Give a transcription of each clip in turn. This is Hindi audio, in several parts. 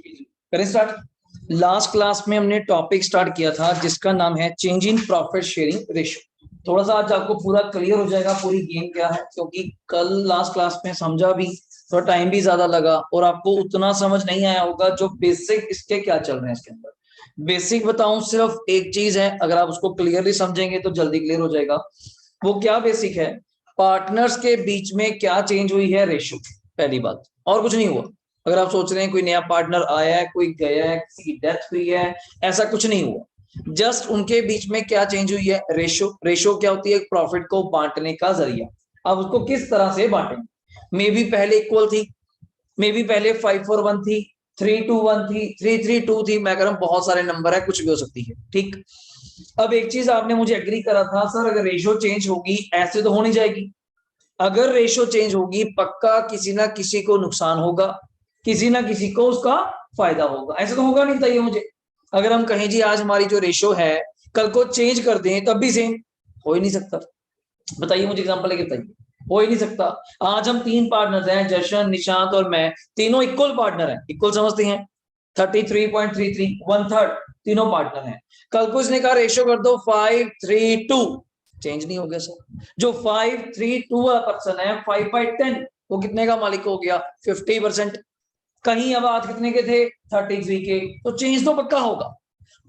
करें स्टार्ट। लास्ट क्लास में हमने टॉपिक स्टार्ट किया था जिसका नाम है change in profit sharing ratio. थोड़ा सा आज आपको पूरा क्लियर हो जाएगा पूरी गेम क्या है, क्योंकि कल लास्ट क्लास में समझा भी, थोड़ा टाइम भी ज्यादा लगा और आपको उतना समझ नहीं आया होगा जो बेसिक इसके क्या चल रहे हैं। इसके अंदर बेसिक बताऊं, सिर्फ एक चीज है, अगर आप उसको क्लियरली समझेंगे तो जल्दी क्लियर हो जाएगा। वो क्या बेसिक है, पार्टनर्स के बीच में क्या चेंज हुई है रेशियो, पहली बात, और कुछ नहीं हुआ। अगर आप सोच रहे हैं कोई नया पार्टनर आया है, कोई गया है, किसी की डेथ हुई है, ऐसा कुछ नहीं हुआ। जस्ट उनके बीच में क्या चेंज हुई है, रेशियो। रेशियो क्या होती है, प्रॉफिट को बांटने का जरिया। अब उसको किस तरह से बांटेंगे, मे बी पहले इक्वल थी, मे बी पहले 5-4-1 थी, 3-2-1 थी, 3-3-2 थी, मैं कह रहा हूं बहुत सारे नंबर है, कुछ भी हो सकती है। ठीक, अब एक चीज आपने मुझे एग्री करा था, सर अगर रेशियो चेंज होगी ऐसे तो हो नहीं जाएगी। अगर रेशियो चेंज होगी पक्का किसी ना किसी को नुकसान होगा, किसी ना किसी को उसका फायदा होगा, ऐसा तो होगा नहीं, बताइए मुझे। अगर हम कहें जी आज हमारी जो रेशियो है कल को चेंज कर दें तब भी सेम, हो ही नहीं सकता। बताइए मुझे एग्जांपल लेके बताइए, हो ही नहीं सकता। आज हम 3 पार्टनर्स हैं, जशन, निशांत और मैं, तीनों इक्वल पार्टनर हैं, इक्वल समझते हैं, 33.33, 1/3 तीनों पार्टनर हैं। कल को इसने कहा रेशियो कर दो 5-3-2, चेंज नहीं हो गया सर। जो 5-3-2 वाला पर्सन है 5/10, वो कितने का मालिक हो गया, 50%। कहीं अब आज कितने के थे, 33 के, तो चेंज तो पक्का होगा।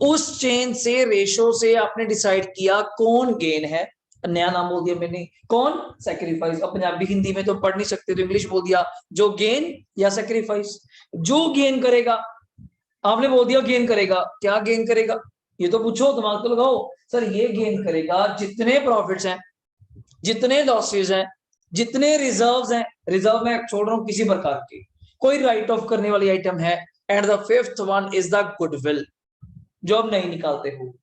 उस चेंज से, रेशो से आपने डिसाइड किया कौन गेन है, नया नाम बोल दिया मैंने, कौन सैक्रिफाइस। अब पंजाबी हिंदी में तो पढ़ नहीं सकते तो इंग्लिश बोल दिया, जो गेन या सैक्रिफाइस। जो गेन करेगा, आपने बोल दिया गेन करेगा, क्या गेन करेगा ये तो पूछो, दिमाग तो लगाओ। सर ये गेन करेगा जितने प्रॉफिट्स हैं, जितने लॉसेज हैं, जितने रिजर्व्स हैं, रिजर्व में छोड़ रहा हूं किसी प्रकार के, कोई राइट ऑफ करने वाली आइटम है, and the fifth one is the goodwill, जो आप नहीं निकालते हो।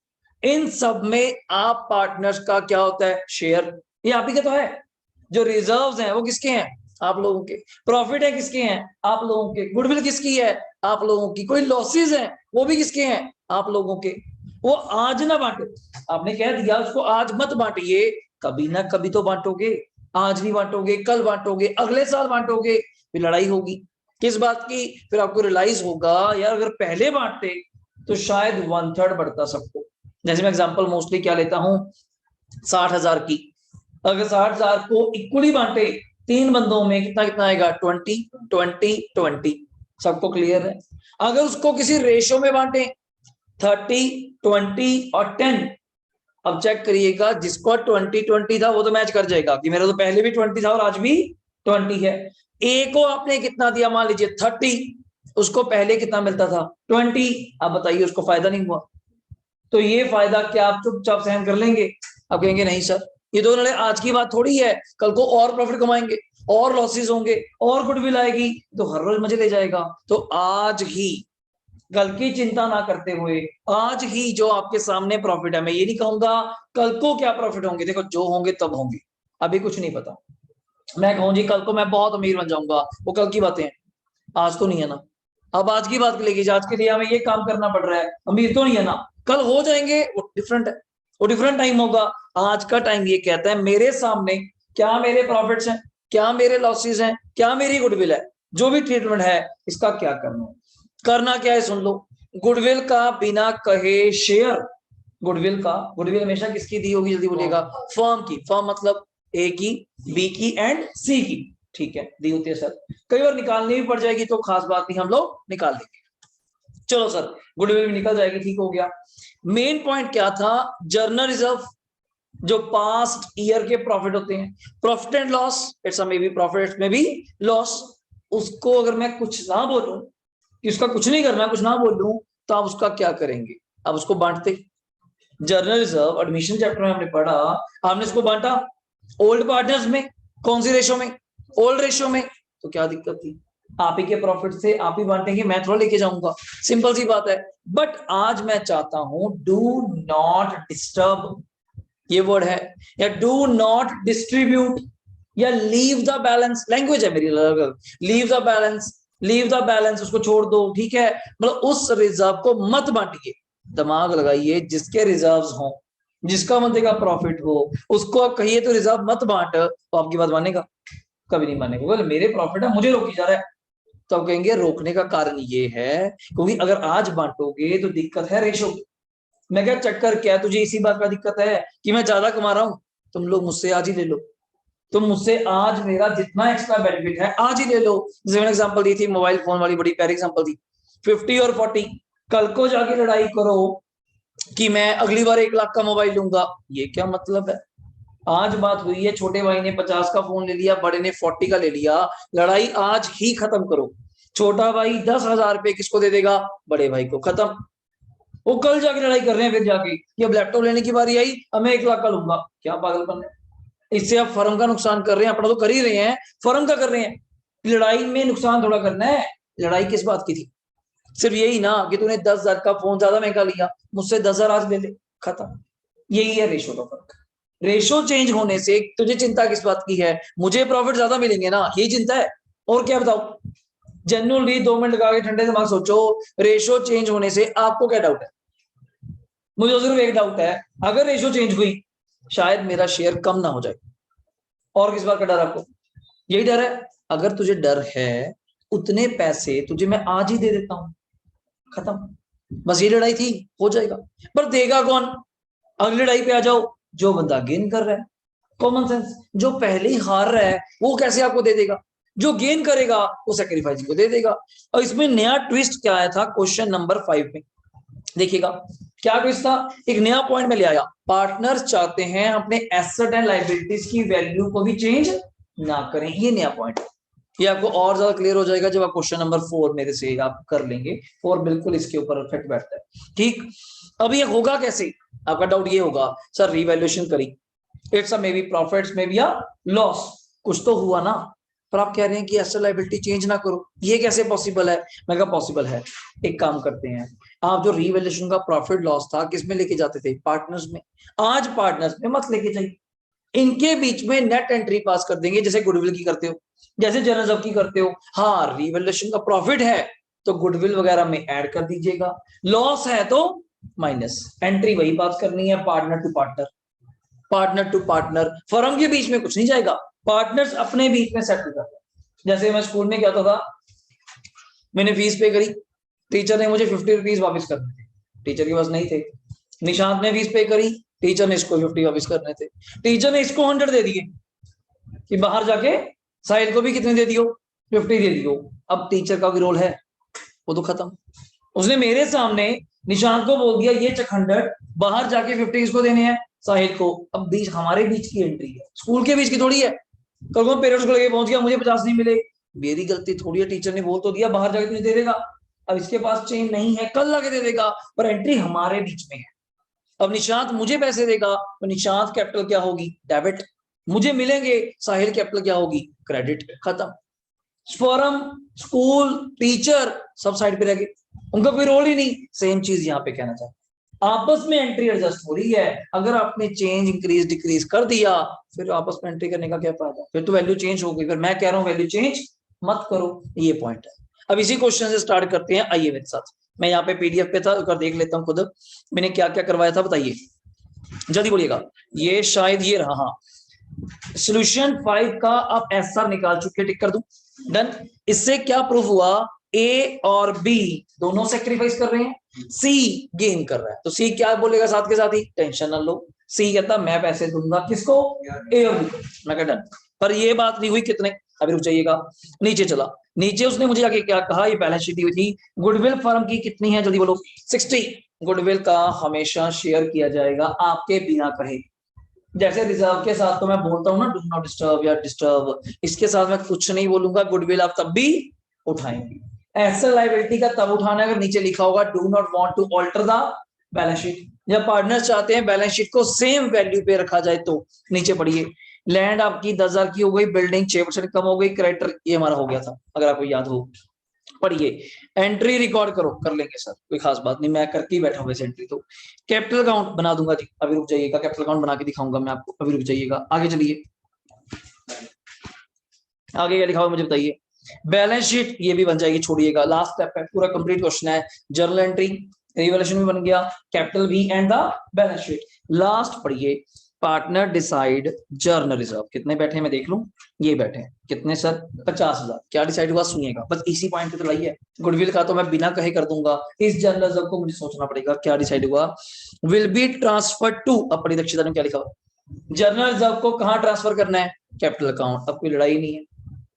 इन सब में आप पार्टनर्स का क्या होता है, शेयर, ये आप ही का तो है। जो रिजर्व्स हैं वो किसके हैं, आप लोगों के। प्रॉफिट है किसके हैं, आप लोगों के। गुडविल किसकी है, आप लोगों की। कोई लॉसेज है वो भी किसके हैं, आप लोगों के। वो आज ना बांटो, आपने कह दिया उसको आज मत बांटिए, कभी ना कभी तो बांटोगे। आज नहीं बांटोगे, कल बांटोगे, अगले साल बांटोगे, फिर लड़ाई होगी किस बात की। फिर आपको रियलाइज होगा यार अगर पहले बांटते तो शायद 1/3 बढ़ता सबको। जैसे मैं एग्जांपल मोस्टली क्या लेता हूं, 60,000 की, अगर 60,000 को इक्वली बांटे 3 बंदों में, कितना कितना आएगा, 20-20-20। सबको क्लियर है। अगर उसको किसी रेशो में बांटे 30-20 और 10, अब चेक करिएगा जिसको 20-20 था वो तो मैच कर जाएगा कि मेरा तो पहले भी 20 था और आज भी 20 है। ए को आपने कितना दिया, मान लीजिए 30, उसको पहले कितना मिलता था, 20। अब बताइए उसको फायदा नहीं हुआ, तो ये फायदा क्या आप चुपचाप सहन कर लेंगे? आप कहेंगे नहीं सर, ये तो उन्होंने आज की बात थोड़ी है, कल को और प्रॉफिट कमाएंगे, और लॉसेस होंगे, और गुडविल आएगी, तो हर रोज मजे ले जाएगा। तो आज ही कल की चिंता ना करते हुए, आज ही जो आपके सामने प्रॉफिट है, मैं ये नहीं कहूंगा कल को क्या प्रॉफिट होंगे, देखो जो होंगे तब होंगे, अभी कुछ नहीं पता। मैं कहूँ जी कल को मैं बहुत अमीर बन जाऊंगा, वो कल की बातें हैं, आज तो नहीं है ना। अब आज की बात लीजिए, आज के लिए हमें ये काम करना पड़ रहा है, अमीर तो नहीं है ना, कल हो जाएंगे, वो डिफरेंट है, वो डिफरेंट टाइम होगा। आज का टाइम ये कहता है मेरे सामने क्या मेरे प्रॉफिट्स हैं, क्या मेरे लॉसेस हैं, क्या मेरी गुडविल है, जो भी ट्रीटमेंट है इसका क्या करना है। करना क्या है सुन लो, गुडविल का बिना कहे शेयर, गुडविल का, गुडविल हमेशा किसकी दी होगी, जल्दी बोलिएगा, फर्म की। फर्म मतलब ए की, बी की एंड सी की, ठीक है, दी होती है सर। कई बार निकालनी भी पड़ जाएगी तो खास बात नहीं, हम लोग निकाल लेंगे। चलो सर, गुडविल भी निकल जाएगी, ठीक हो गया। मेन पॉइंट क्या था, जर्नल रिजर्व, जो पास्ट ईयर के प्रॉफिट होते हैं, profit and loss, it's may be profit में भी लॉस। उसको अगर मैं कुछ ना बोलूं कि उसका कुछ नहीं करना, कुछ ना बोलूं, तो आप उसका क्या करेंगे, आप उसको बांटते। जर्नल रिजर्व एडमिशन चैप्टर में हमने पढ़ा, हमने इसको बांटा ओल्ड पार्टनर्स में, कौन सी रेशो में, ओल्ड रेशो में, तो क्या दिक्कत थी, आप ही के प्रॉफिट से आप ही बांटेंगे, मैं थोड़ा लेके जाऊंगा, सिंपल सी बात है। बट आज मैं चाहता हूं डू नॉट डिस्टर्ब, ये वर्ड है, या डू नॉट डिस्ट्रीब्यूट, या लीव द बैलेंस, लैंग्वेज है मेरी अलग, leave the balance, leave the balance, उसको छोड़ दो, ठीक है, मतलब उस रिजर्व को मत बांटिए। दिमाग लगाइए, जिसके रिजर्व्स हो, जिसका बंदे का प्रॉफिट हो, उसको आप कहिए तो रिजर्व मत बांट, तो आपकी बात मानेगा, कभी नहीं मानेगा, बोले मेरे प्रॉफिट है मुझे रोकी जा रहा है, तो आप कहेंगे रोकने का कारण ये है क्योंकि अगर आज बांटोगे तो दिक्कत है रेशो। मैं क्या चक्कर क्या है, तुझे इसी बात का दिक्कत है कि मैं ज्यादा कमा रहा हूं, तुम लोग मुझसे आज ही ले लो, तुम मुझसे आज मेरा जितना एक्स्ट्रा बेनिफिट है आज ही ले लो। जैसे मैंने एग्जांपल दी थी मोबाइल फोन वाली, बड़ी प्यारी एग्जांपल थी, 50 और 40। कल को जाके लड़ाई करो कि मैं अगली बार 1 लाख का मोबाइल लूंगा, ये क्या मतलब है? आज बात हुई है, छोटे भाई ने 50 का फोन ले लिया, बड़े ने 40 का ले लिया, लड़ाई आज ही खत्म करो। छोटा भाई 10,000 रुपए किसको दे देगा? बड़े भाई को, खत्म। वो कल जाके लड़ाई कर रहे हैं फिर जाके कि अब लैपटॉप लेने की बारी आई, अब मैं 1 लाख का लूंगा। क्या पागलपन है? इससे आप फर्म का नुकसान कर रहे हैं, अपना तो कर ही रहे हैं, फर्म का कर रहे हैं। लड़ाई में नुकसान थोड़ा करना है। लड़ाई किस बात की थी? सिर्फ यही ना कि तूने 10,000 का फोन ज्यादा महंगा लिया, मुझसे 10,000 आज ले ले, खत्म। यही है रेशो का फर्क। रेशो चेंज होने से तुझे चिंता किस बात की है? मुझे प्रॉफिट ज्यादा मिलेंगे ना, यही चिंता है। और क्या बताओ? जेन्युइनली 2 मिनट लगा के ठंडे दिमाग सोचो, रेशो चेंज होने से आपको क्या डाउट है? मुझे सिर्फ एक डाउट है, अगर रेशो चेंज हुई शायद मेरा शेयर कम ना हो जाए। और किस बात का डर आपको? यही डर है। अगर तुझे डर है उतने पैसे तुझे मैं आज ही दे देता हूं, खत्म। बस ये लड़ाई थी, हो जाएगा। पर देगा कौन? अगली लड़ाई पे आ जाओ, जो बंदा गेन कर रहा है। Common sense. जो पहले ही हार रहा है वो कैसे आपको दे देगा? जो गेन करेगा वो सेक्रीफाइस को दे देगा। और इसमें नया ट्विस्ट क्या आया था क्वेश्चन नंबर 5 में, देखिएगा क्या ट्विस्ट था। एक नया पॉइंट में ले आया, पार्टनर्स चाहते हैं अपने एसेट एंड लायबिलिटीज की वैल्यू को भी चेंज ना करें। ये नया पॉइंट है। ये आपको और ज्यादा क्लियर हो जाएगा जब आप क्वेश्चन नंबर 4 मेरे से आप कर लेंगे। 4 बिल्कुल इसके ऊपर इफेक्ट बैठता है। ठीक, अब ये होगा कैसे? आपका डाउट ये होगा, सर रिवैल्यूएशन करी, इट्स मे बी प्रॉफिट्स में भी लॉस, कुछ तो हुआ ना। पर आप कह रहे हैं कि एसेट लायबिलिटी चेंज ना करो, ये कैसे पॉसिबल है? मैं कहा पॉसिबल है। एक काम करते हैं, आप जो रिवैल्यूएशन का प्रॉफिट लॉस था किस में लेके जाते थे? पार्टनर्स में। आज पार्टनर्स में मत लेके जाइए, इनके बीच में नेट एंट्री पास कर देंगे, जैसे गुडविल की करते हो, जैसे जनरल जब की करते हो। हाँ, रिवैल्यूएशन का प्रॉफिट है तो गुडविल वगैरह में ऐड कर दीजिएगा, लॉस है तो माइनस। एंट्री वही पास करनी है, partner to partner, partner to partner. Firm के बीच में कुछ नहीं जाएगा, पार्टनर्स अपने बीच में सेटल कर। जैसे मैं स्कूल में क्या था, मैंने फीस पे करी, टीचर ने मुझे 50 रुपीज वापस करने थे, टीचर के पास नहीं थे। निशांत ने फीस पे करी, टीचर ने इसको 50 वापस करने थे, टीचर ने इसको 100 दे दिए कि बाहर जाके साहिल को भी कितने दे दियो? 50 दे दियो। अब टीचर का भी रोल है, वो तो खत्म। उसने मेरे सामने निशांत को बोल दिया ये चक 100, बाहर जाके 50 किसको देने हैं? साहिल को। अब बीच हमारे बीच की एंट्री है, स्कूल के बीच की थोड़ी है। कल को पेरेंट्स को लगे पहुंच गया मुझे 50 नहीं मिले, मेरी गलती थोड़ी है, टीचर ने बोल तो दिया बाहर जाके तुझे दे देगा। अब इसके पास चेन नहीं है, कल लाके दे देगा, पर एंट्री हमारे बीच में है। अब निशांत मुझे पैसे देगा तो निशांत कैपिटल क्या होगी? डेबिट। मुझे मिलेंगे, साहिल कैपिटल क्या होगी? क्रेडिट। खत्म। फर्म, स्कूल, टीचर सब साइड पे रह गए, उनका कोई रोल ही नहीं। सेम चीज यहाँ पे कहना चाहता, आपस में एंट्री एडजस्ट हो रही है। अगर आपने चेंज इंक्रीज डिक्रीज कर दिया फिर आपस में एंट्री करने का क्या फायदा? फिर तो वैल्यू चेंज हो गई। फिर मैं कह रहा हूँ वैल्यू चेंज मत करो, ये पॉइंट है। अब इसी क्वेश्चन से स्टार्ट करते हैं, आइए मेरे साथ। मैं यहाँ पे पीडीएफ पे था, कर देख लेता हूँ खुद मैंने क्या क्या करवाया था, बताइए जल्दी बोलिएगा। ये शायद ये रहा, हाँ। सोल्यूशन 5 का आप एसआर निकाल चुके, टिक कर दूं, डन। इससे क्या प्रूफ हुआ? ए और बी दोनों सेक्रीफाइस कर रहे हैं, सी गेन कर रहा है। तो सी क्या बोलेगा साथ के साथ ही? टेंशन ना लो। सी कहता मैं पैसे दूंगा किसको? ए और बी को। मैं कहा डन। पर ये बात नहीं हुई कितने, अभी रुक जाइएगा, नीचे चला। नीचे उसने मुझे जाके क्या कहा, ये बैलेंस शीट दी हुई थी, गुडविल फर्म की कितनी है जल्दी बोलो? 60। गुडविल का हमेशा शेयर किया जाएगा आपके बिना कहे। जैसे रिजर्व के साथ तो मैं बोलता हूँ ना डू नॉट डिस्टर्ब या डिस्टर्ब, इसके साथ मैं कुछ नहीं बोलूंगा, गुडविल आप तब भी उठाएंगे। एसेट लायबिलिटी का तब उठाना अगर नीचे लिखा होगा do not want to alter the balance sheet. जब पार्टनर्स चाहते हैं बैलेंस शीट को सेम वैल्यू पे रखा जाए तो नीचे पढ़िए। लैंड आपकी 10,000 की हो गई, बिल्डिंग 6% कम हो गई, क्रेडिटर ये हमारा हो गया था, अगर आपको याद हो। पढ़िए, एंट्री रिकॉर्ड करो, कर लेंगे सर, कोई खास बात नहीं, मैं करके ही बैठा हूँ वैसे एंट्री तो। कैपिटल अकाउंट बना दूंगा जी, अभी रुक जाइएगा, कैपिटल अकाउंट बना के दिखाऊंगा मैं आपको, अभी रुक जाइएगा, आगे चलिए। आगे क्या लिखा हुआ मुझे बताइए। बैलेंस शीट ये भी बन जाएगी, छोड़िएगा, लास्ट स्टेप है, पूरा कंप्लीट क्वेश्चन है। जर्नल एंट्री, रिवैल्यूएशन भी बन गया, कैपिटल भी and the balance sheet. Last पढ़िए, पार्टनर डिसाइड जर्नल रिजर्व, कितने बैठे हैं मैं देख लूं, ये बैठे हैं कितने सर, 50,000। क्या डिसाइड हुआ सुनिएगा, बस इसी पॉइंट पे तो लाइए। गुडविल का तो मैं बिना कहे कर दूंगा, इस जर्नल रिजर्व को मुझे सोचना पड़ेगा क्या डिसाइड हुआ। विल बी ट्रांसफर टू, अपरिदक्षता ने क्या लिखा हुआ, जर्नल रिजर्व को कहां ट्रांसफर करना है, कैपिटल अकाउंट। अब कोई लड़ाई नहीं है,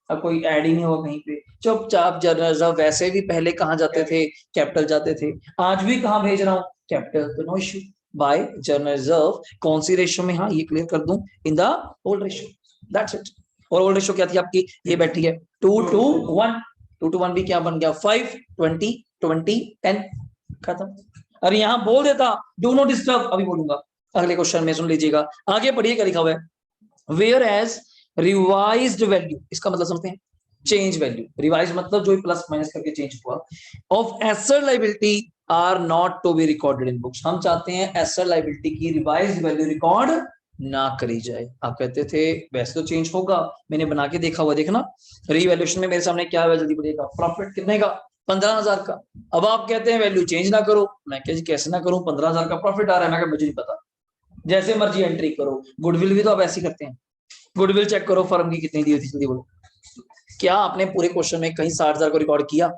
अब कोई ऐड ही नहीं होगा कहीं पे, चुपचाप जर्नल रिजर्व वैसे भी पहले कहां जाते थे, कैपिटल जाते थे, आज भी कहां भेज रहा हूं, कैपिटल, तो no issue. By general reserve कौन सी रेशियो में, हाँ ये क्लियर कर दूं, in the old ratio, that's it. और ओल्ड रेशियो क्या थी आपकी, ये बैठी है 2:1, 2:1 भी क्या बन गया 5, 20, 20, 10, खत्म। अरे यहां बोल देता डू नॉट डिस्टर्ब, अभी बोलूंगा अगले क्वेश्चन में, सुन लीजिएगा आगे पढ़िए क्या लिखा हुआ है। वेयर एज रिवाइज्ड वैल्यू, इसका मतलब समझते हैं, चेंज वैल्यू, रिवाइज मतलब जो प्लस माइनस करके चेंज हुआ, of asset liability are not to be recorded in books. हम चाहते हैं एसेट लायबिलिटी की रिवाइज्ड वैल्यू रिकॉर्ड ना करी जाए। आप कहते थे वैसे तो चेंज होगा, मैंने बना के देखा हुआ, देखना रीवैल्यूएशन में मेरे सामने क्या है, जल्दी पड़ेगा, प्रॉफिट कितने का, 15,000 का। अब आप कहते हैं वैल्यू चेंज ना करो, मैं कह जी कैसे ना करूं, 15,000 का प्रॉफिट आ रहा है, मैं मुझे नहीं पता, जैसे मर्जी एंट्री करो। गुडविल भी तो आप ऐसे करते हैं, गुडविल चेक करो फर्म की कितनी दी हुई थी, जल्दी बोलो। क्या आपने पूरे क्वेश्चन में कहीं 60,000 को रिकॉर्ड किया,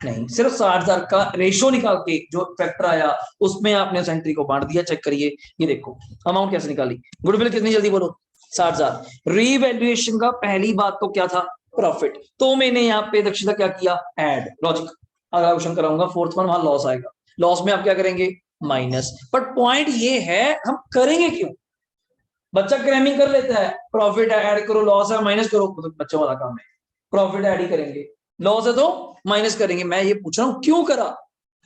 नहीं, सिर्फ 60,000 का रेशो निकाल के जो फैक्टर आया उसमें आपने उस एंट्री को बांट दिया, चेक करिए, ये देखो अमाउंट कैसे निकाली, गुडविल कितनी, जल्दी बोलो, 60,000। रीवैल्यूएशन का पहली बात तो क्या था, प्रॉफिट, तो मैंने यहाँ पे दक्षता क्या किया, ऐड, लॉजिक। अगला क्वेश्चन कराऊंगा फोर्थ वन, वहां लॉस आएगा, लॉस में आप क्या करेंगे, माइनस। बट पॉइंट ये है हम करेंगे क्यों, बच्चा क्रैमिंग कर लेता है, प्रॉफिट ऐड करो, लॉस है माइनस करो, तो बच्चों वाला काम है, प्रॉफिट ऐड ही करेंगे, लॉस है तो माइनस करेंगे। मैं ये पूछ रहा हूं क्यों करा,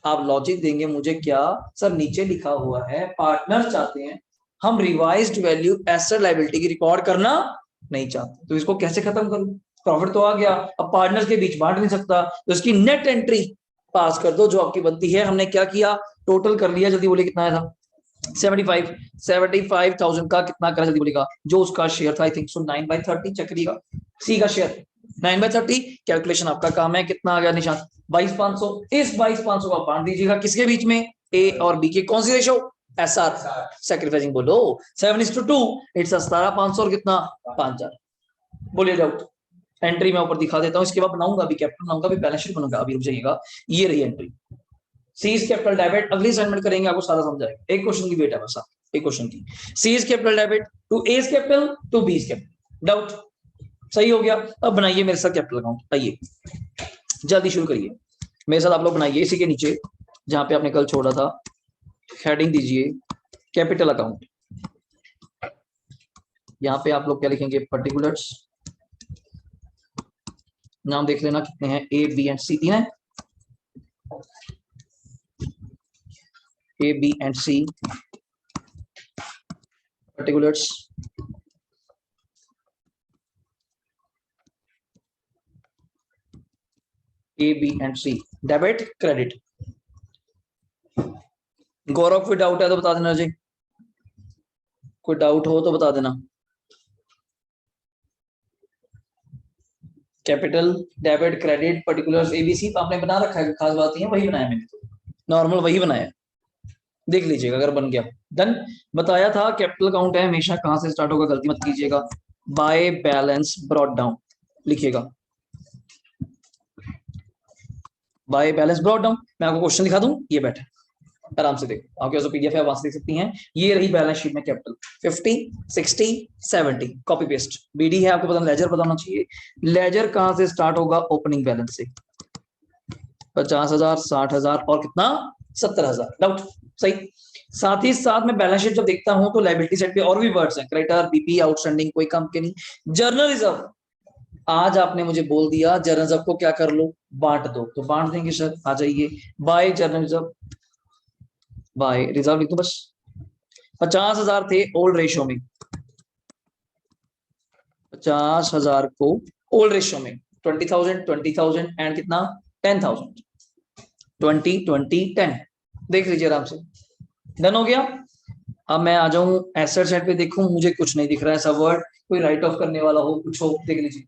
आप लॉजिक देंगे मुझे क्या, सर नीचे लिखा हुआ है पार्टनर चाहते हैं हम रिवाइज्ड वैल्यू एसेट लायबिलिटी की रिकॉर्ड करना नहीं चाहते, तो इसको कैसे खत्म करूं, प्रॉफिट तो आ गया, अब पार्टनर के बीच बांट नहीं सकता, तो इसकी नेट एंट्री पास कर दो जो आपकी बनती है। हमने क्या किया, टोटल कर लिया, जल्दी बोले कितना आया था, 75,000 का कितना करा, जल्दी बोलेगा, जो उसका शेयर था, आई थिंक सो 9/30, चेक करिएगा, सी का शेयर 9/30, कैलकुलेशन आपका काम है, कितना आ गया निशान, 22,500। इस 22,500 को बांट दीजिएगा किसके बीच में, ए और बी के, कौन सी रेशो, एसआर, सैक्रिफाइसिंग बोलो, 7:2, इट्स 17,500 और कितना 5,000, बोलिए डाउट। एंट्री मैं ऊपर दिखा देता हूँ, इसके बाद बनाऊंगा अभी कैपिटल बनाऊंगा, अभी बैलेंस शीट बनूंगा, अभी रुक जाइएगा, ये रही एंट्री, सीज कैपिटल डेबिट, अगली असाइनमेंट करेंगे आपको सारा समझाएगा, एक क्वेश्चन की वेट है बस, एक क्वेश्चन की, C's capital debit to A's capital to B's capital, doubt सही हो गया। अब बनाइए मेरे साथ कैपिटल अकाउंट, आइए जल्दी शुरू करिए मेरे साथ, आप लोग बनाइए इसी के नीचे जहां पे आपने कल छोड़ा था, हेडिंग दीजिए कैपिटल अकाउंट, यहाँ पे आप लोग क्या लिखेंगे, पर्टिकुलर्स, नाम देख लेना कितने हैं, ए बी एंड सी, तीन है, A, B and C, particulars, A, B and C, debit credit. Gaurav कोई डाउट है तो बता देना जी, कोई डाउट हो तो बता देना। Capital, debit, credit, particulars, ABC आपने बना रखा है, खास बात नहीं है, वही बनाया मैंने तो, नॉर्मल वही बनाया, देख लीजिएगा अगर बन गया। डन, बताया था कैपिटल अकाउंट है हमेशा कहां से स्टार्ट होगा, गलती मत कीजिएगा, बाय बैलेंस ब्रॉट डाउन लिखिएगा, बाय बैलेंस ब्रॉट डाउन। मैं आपको क्वेश्चन दिखा दूं, ये बैठे आराम से देखो, आपके पास पीडीएफ है वहां से देख सकती हैं, ये रही बैलेंस शीट में कैपिटल 50, 60, 70, कॉपी पेस्ट, बीडी है आपको पता, लेजर पता होना चाहिए, लेजर कहां से स्टार्ट होगा, ओपनिंग बैलेंस से, 50,000, 60,000 और कितना 70,000, डाउट सही। साथ ही साथ में बैलेंस शीट जब देखता हूं तो लायबिलिटी साइड पे और भी वर्ड्स हैं, क्रेडिटर, बीपी, आउटस्टैंडिंग, कोई काम के नहीं, जर्नल रिजर्व, आज आपने मुझे बोल दिया जर्नल रिजर्व को क्या कर लो, बांट दो, तो बांट देंगे सर, आ जाइए, by general reserve, by reserve लिख दो बस, 50,000 थे ओल्ड रेशियो में, 50,000 को ओल्ड रेशियो में, 20,000, 20,000 एंड कितना 10,000, 20, 20, 10, देख लीजिए आराम से, डन हो गया। अब मैं आ जाऊं एसेट साइड पे, देखूं मुझे कुछ नहीं दिख रहा है ऐसा वर्ड, कोई राइट ऑफ करने वाला हो कुछ हो, देख लीजिए,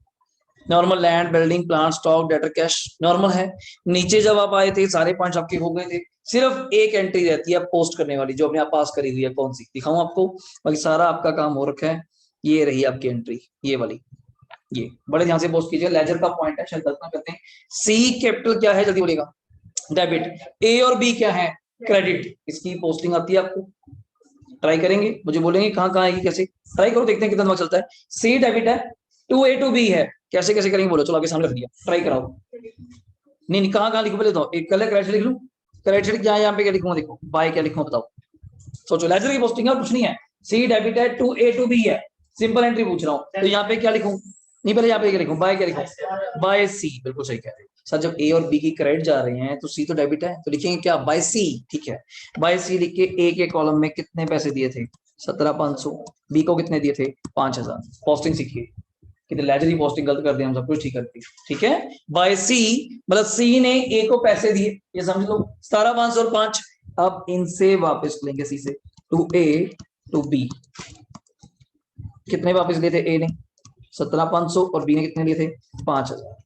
normal, land, building, plant, stock, debtor, cash, normal है। नीचे जब आप आए थे सारे पॉइंट्स आपके हो गए थे, सिर्फ एक एंट्री रहती है पोस्ट करने वाली, जो अपने आप पास करी हुई है, कौन सी दिखाऊं आपको, बाकी सारा आपका काम हो रखा है। ये रही आपकी एंट्री, ये वाली, ये बड़े ध्यान से पोस्ट कीजिए, लेजर का पॉइंट है, शायद गलत ना करते हैं। सी कैपिटल क्या है, जल्दी बोलिएगा, डेबिट। ए और बी क्या है, क्रेडिट। इसकी पोस्टिंग आती है आपको, ट्राई करेंगे, मुझे बोलेंगे कहाँ कहाँ आएगी, कैसे ट्राई करो, देखते हैं कितना दिमाग चलता है। सी डेबिट है, टू ए टू बी है, कैसे कैसे करेंगे बोलो, चलो आपके सामने रख दिया, ट्राई कराओ। नहीं कहाँ कहाँ लिखो पहले, तो एक कल क्रेडिट लिख लूं, क्रेडिट क्या है यहाँ पे, क्या लिखूंगा, देखो बाय क्या लिखूंगा बताओ, सोचो। लेजर की पोस्टिंग है और कुछ नहीं है, सी डेबिट है, टू ए टू बी है, सिंपल एंट्री पूछ रहा हूँ, तो यहाँ पे क्या लिखूं, नहीं पहले यहाँ पे क्या लिखूं, बाय क्या लिखूं, बाय सी, बिल्कुल सही कह रहे हैं सर। जब ए और बी की क्रेडिट जा रहे हैं तो सी तो डेबिट है, तो लिखेंगे क्या, बाय सी, ठीक है। बाय सी लिख के ए के कॉलम में कितने पैसे दिए थे, 17,500, बी को कितने दिए थे, 5,000। पोस्टिंग सीखिए, कितने लेजर की पोस्टिंग गलत कर दिया हम, सब कुछ ठीक करते, ठीक है। बाय सी मतलब सी ने ए को पैसे दिए, ये समझ लो, 17,500 और 5। अब इनसे वापस लेंगे सी से, टू ए टू बी, कितने वापस लिए थे, ए ने 17,500 और बी ने कितने लिए थे, 5,000।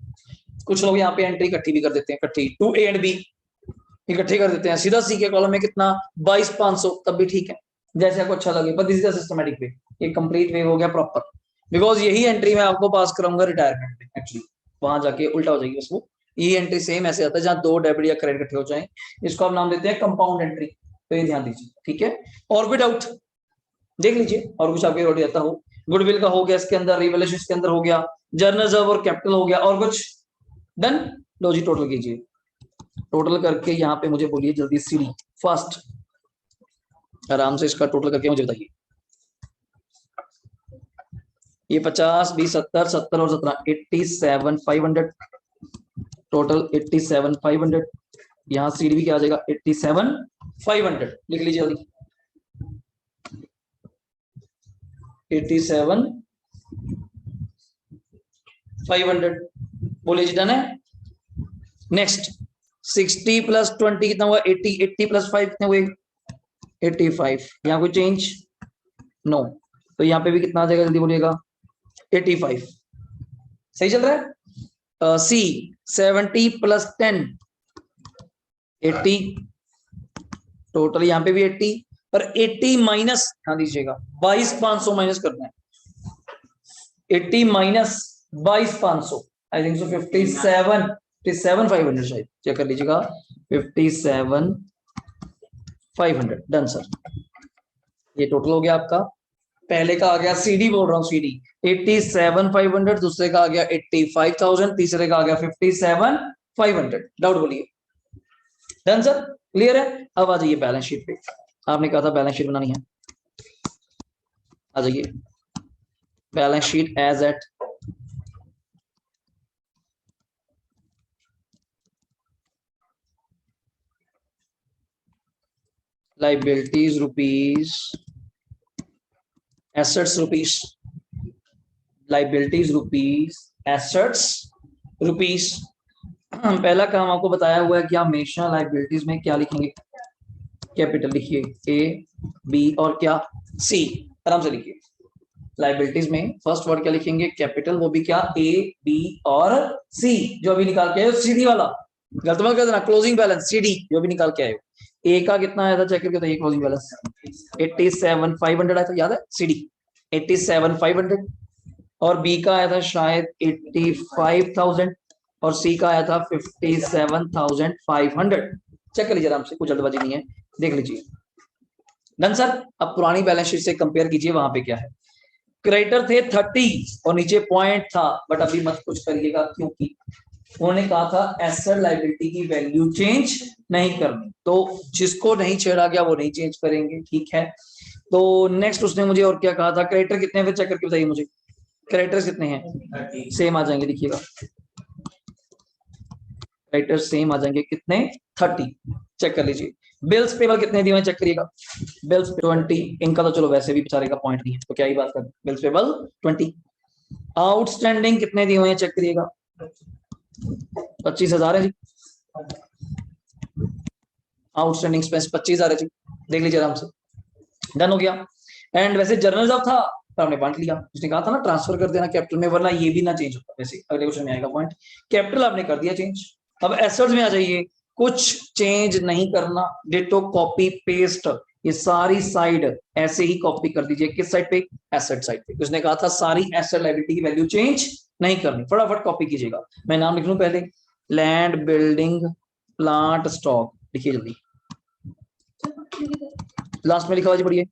कुछ लोग यहाँ पे एंट्री इकट्ठी भी कर देते हैं, इकट्ठी, टू ए एंड बी इकट्ठे कर देते हैं, सीधा सी के कॉलम में कितना, 22,500, तब भी ठीक है, जैसे आपको अच्छा लगे, but this is systematic way, ये कंप्लीट वे हो गया प्रॉपर, बिकॉज यही एंट्री मैं आपको पास कराऊंगा रिटायरमेंट में, एक्चुअली वहां जाके उल्टा हो जाएगी बस वो। ये एंट्री सेम ऐसे आता है जहां दो डेबिट या क्रेडिट इकट्ठे हो जाए, इसको आप नाम देते हैं कंपाउंड एंट्री, तो ये ध्यान दीजिए, ठीक है। और भी डाउट देख लीजिए, और कुछ आपके रोटी आता हो, गुडविल का हो गया इसके अंदर, रिवैल्यूएशन इसके अंदर हो गया, जर्नल रिजर्व और कैपिटल हो गया, और कुछ डन। लो जी टोटल कीजिए, टोटल करके यहाँ पे मुझे बोलिए जल्दी, सीडी फास्ट, आराम से इसका टोटल करके मुझे बताइए। ये 50, 20, 70, 70 और 17, 87,500, टोटल 87,500। यहाँ सीडी भी क्या आ जाएगा, 87,500, लिख लीजिए जल्दी, 87,500, बोलिए जी, डन है। नेक्स्ट 60 प्लस 20 कितना हुआ, 80, 80 प्लस 5 कितने हुए, 85। यहाँ कोई चेंज नो, तो यहाँ पे भी कितना आ जाएगा, जल्दी बोलिएगा, 85। सही चल रहा है। सी 70 प्लस 10 80, टोटल यहाँ पे भी 80, और 80 माइनस, ध्यान दीजिएगा 22,500 माइनस करना है, 80 माइनस 22,500, आई थिंक सो 57,500 शायद, चेक कर लीजिएगा, 57,500, डन सर। ये टोटल हो गया आपका, पहले का आ गया, सीडी बोल रहा हूँ, सीडी 87,500, दूसरे का आ गया 85,000, तीसरे का आ गया 57,500। डाउट बोलिए, डन सर, क्लियर है। अब आ जाइए बैलेंस शीट पे, आपने कहा था बैलेंस शीट बनानी है, आ जाइए balance sheet as at, liabilities rupees, assets rupees, liabilities rupees, assets rupees. पहला काम आपको बताया हुआ है कि आप हमेशा लाइबिलिटीज में क्या लिखेंगे, कैपिटल लिखिए, ए बी और क्या, सी, आराम से लिखिए। लाइबिलिटीज में फर्स्ट वर्ड क्या लिखेंगे, कैपिटल, वो भी क्या, ए बी और सी, जो अभी निकाल के आए हो, सीडी वाला, गलत मत कर देना, क्लोजिंग बैलेंस सीडी जो भी निकाल के आए हो। ए का कितना आया था, चेक करके बताइए, क्लोजिंग बैलेंस 87,500 आया था, याद है, सीडी 87,500, और बी का आया था शायद 85,000, और सी का आया था 57,500। चेक कर लीजिए आराम से, कुछ जल्दबाजी नहीं है, देख लीजिए, डन सर। अब पुरानी बैलेंस शीट से कंपेयर कीजिए, वहां पे क्या है, क्रेडिटर थे 30 और नीचे पॉइंट था, बट अभी मत कुछ करिएगा, क्योंकि उन्होंने कहा था एसेट लायबिलिटी की वैल्यू चेंज नहीं करनी, तो जिसको नहीं छेड़ा गया वो नहीं चेंज करेंगे, ठीक है। तो नेक्स्ट उसने मुझे और क्या कहा था, क्रेडिटर कितने हैं, चेक करके बताइए मुझे, क्रेडिटर्स कितने हैं, सेम आ जाएंगे, देखिएगा क्रेडिटर सेम आ जाएंगे, कितने, 30, चेक कर लीजिए। बिल्स पेबल कितने दिए हैं, चेक करिएगा, बिल्स 20, इनका तो चलो वैसे भी बेचारे का पॉइंट नहीं है, तो क्या ही बात कर, बिल्स पेबल 20। आउटस्टैंडिंग कितने दिए हुए हैं, चेक करिएगा, 25,000 है जी, आउटस्टैंडिंग एक्सपेंस 25,000 है जी, देख लीजिए आराम से, डन हो गया। एंड वैसे जर्नल जब था तो हमने बांट लिया, उसने कहा था ना ट्रांसफर कर देना कैपिटल में, वरना ये भी ना चेंज होता, वैसे अगले क्वेश्चन में आएगा पॉइंट, कैपिटल आपने कर दिया चेंज। अब एसेट्स में आ जाइए, कुछ चेंज नहीं करना, डिटो कॉपी पेस्ट, ये सारी साइड ऐसे ही कॉपी कर दीजिए। किस साइड पे? एसेट साइड पे। उसने कहा था सारी एसेट लायबिलिटी की वैल्यू चेंज नहीं करनी, फटाफट कॉपी कीजिएगा। मैं नाम लिख लूं पहले, लैंड बिल्डिंग प्लांट स्टॉक, लिखिए जल्दी, लास्ट में लिखा हुआ जी, पढ़िए,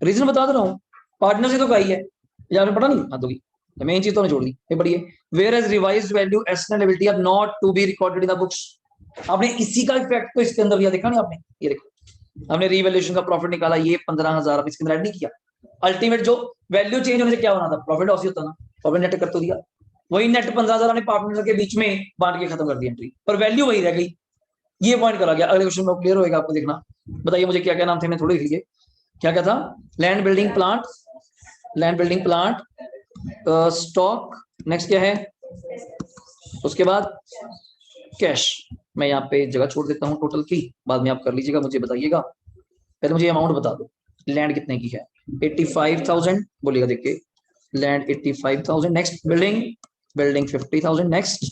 रीजन बता दे रहा हूँ, पार्टनर से तो कही है, या आपने पढ़ा नहीं? हाँ, दोगी मेन चीज तो छोड़ दी, ये पढ़िए, whereas revised value asset liability are not to be recorded in the books. आपने इसी का इफेक्ट तो इसके अंदर दिया, देखा नहीं आपने? ये देखो, हमने रीवैल्यूएशन का प्रॉफिट निकाला, ये 15,000 अब इसके अंदर ऐड नहीं किया। अल्टीमेट जो वैल्यू चेंज होने से क्या होना था? प्रॉफिट लॉस ही होता ना, प्रॉफिट नेट कर तो दिया, वही नेट 15,000 हमने पार्टनर के बीच में बांट के खत्म कर दी एंट्री, पर वैल्यू वही रह गई। ये पॉइंट करा गया। अगले क्वेश्चन में क्लियर होएगा आपको, देखना। बताइए मुझे क्या क्या नाम थे, मैं थोड़े लिख लीजिए, क्या क्या था? Land building plant, land building plant stock, next क्या है? उसके बाद कैश। मैं यहाँ पे जगह छोड़ देता हूँ टोटल की, बाद में आप कर लीजिएगा, मुझे बताइएगा। पहले मुझे अमाउंट बता दो, लैंड कितने की है? 85,000 बोलिएगा देख के, land 85,000। Next building, building 50,000। Next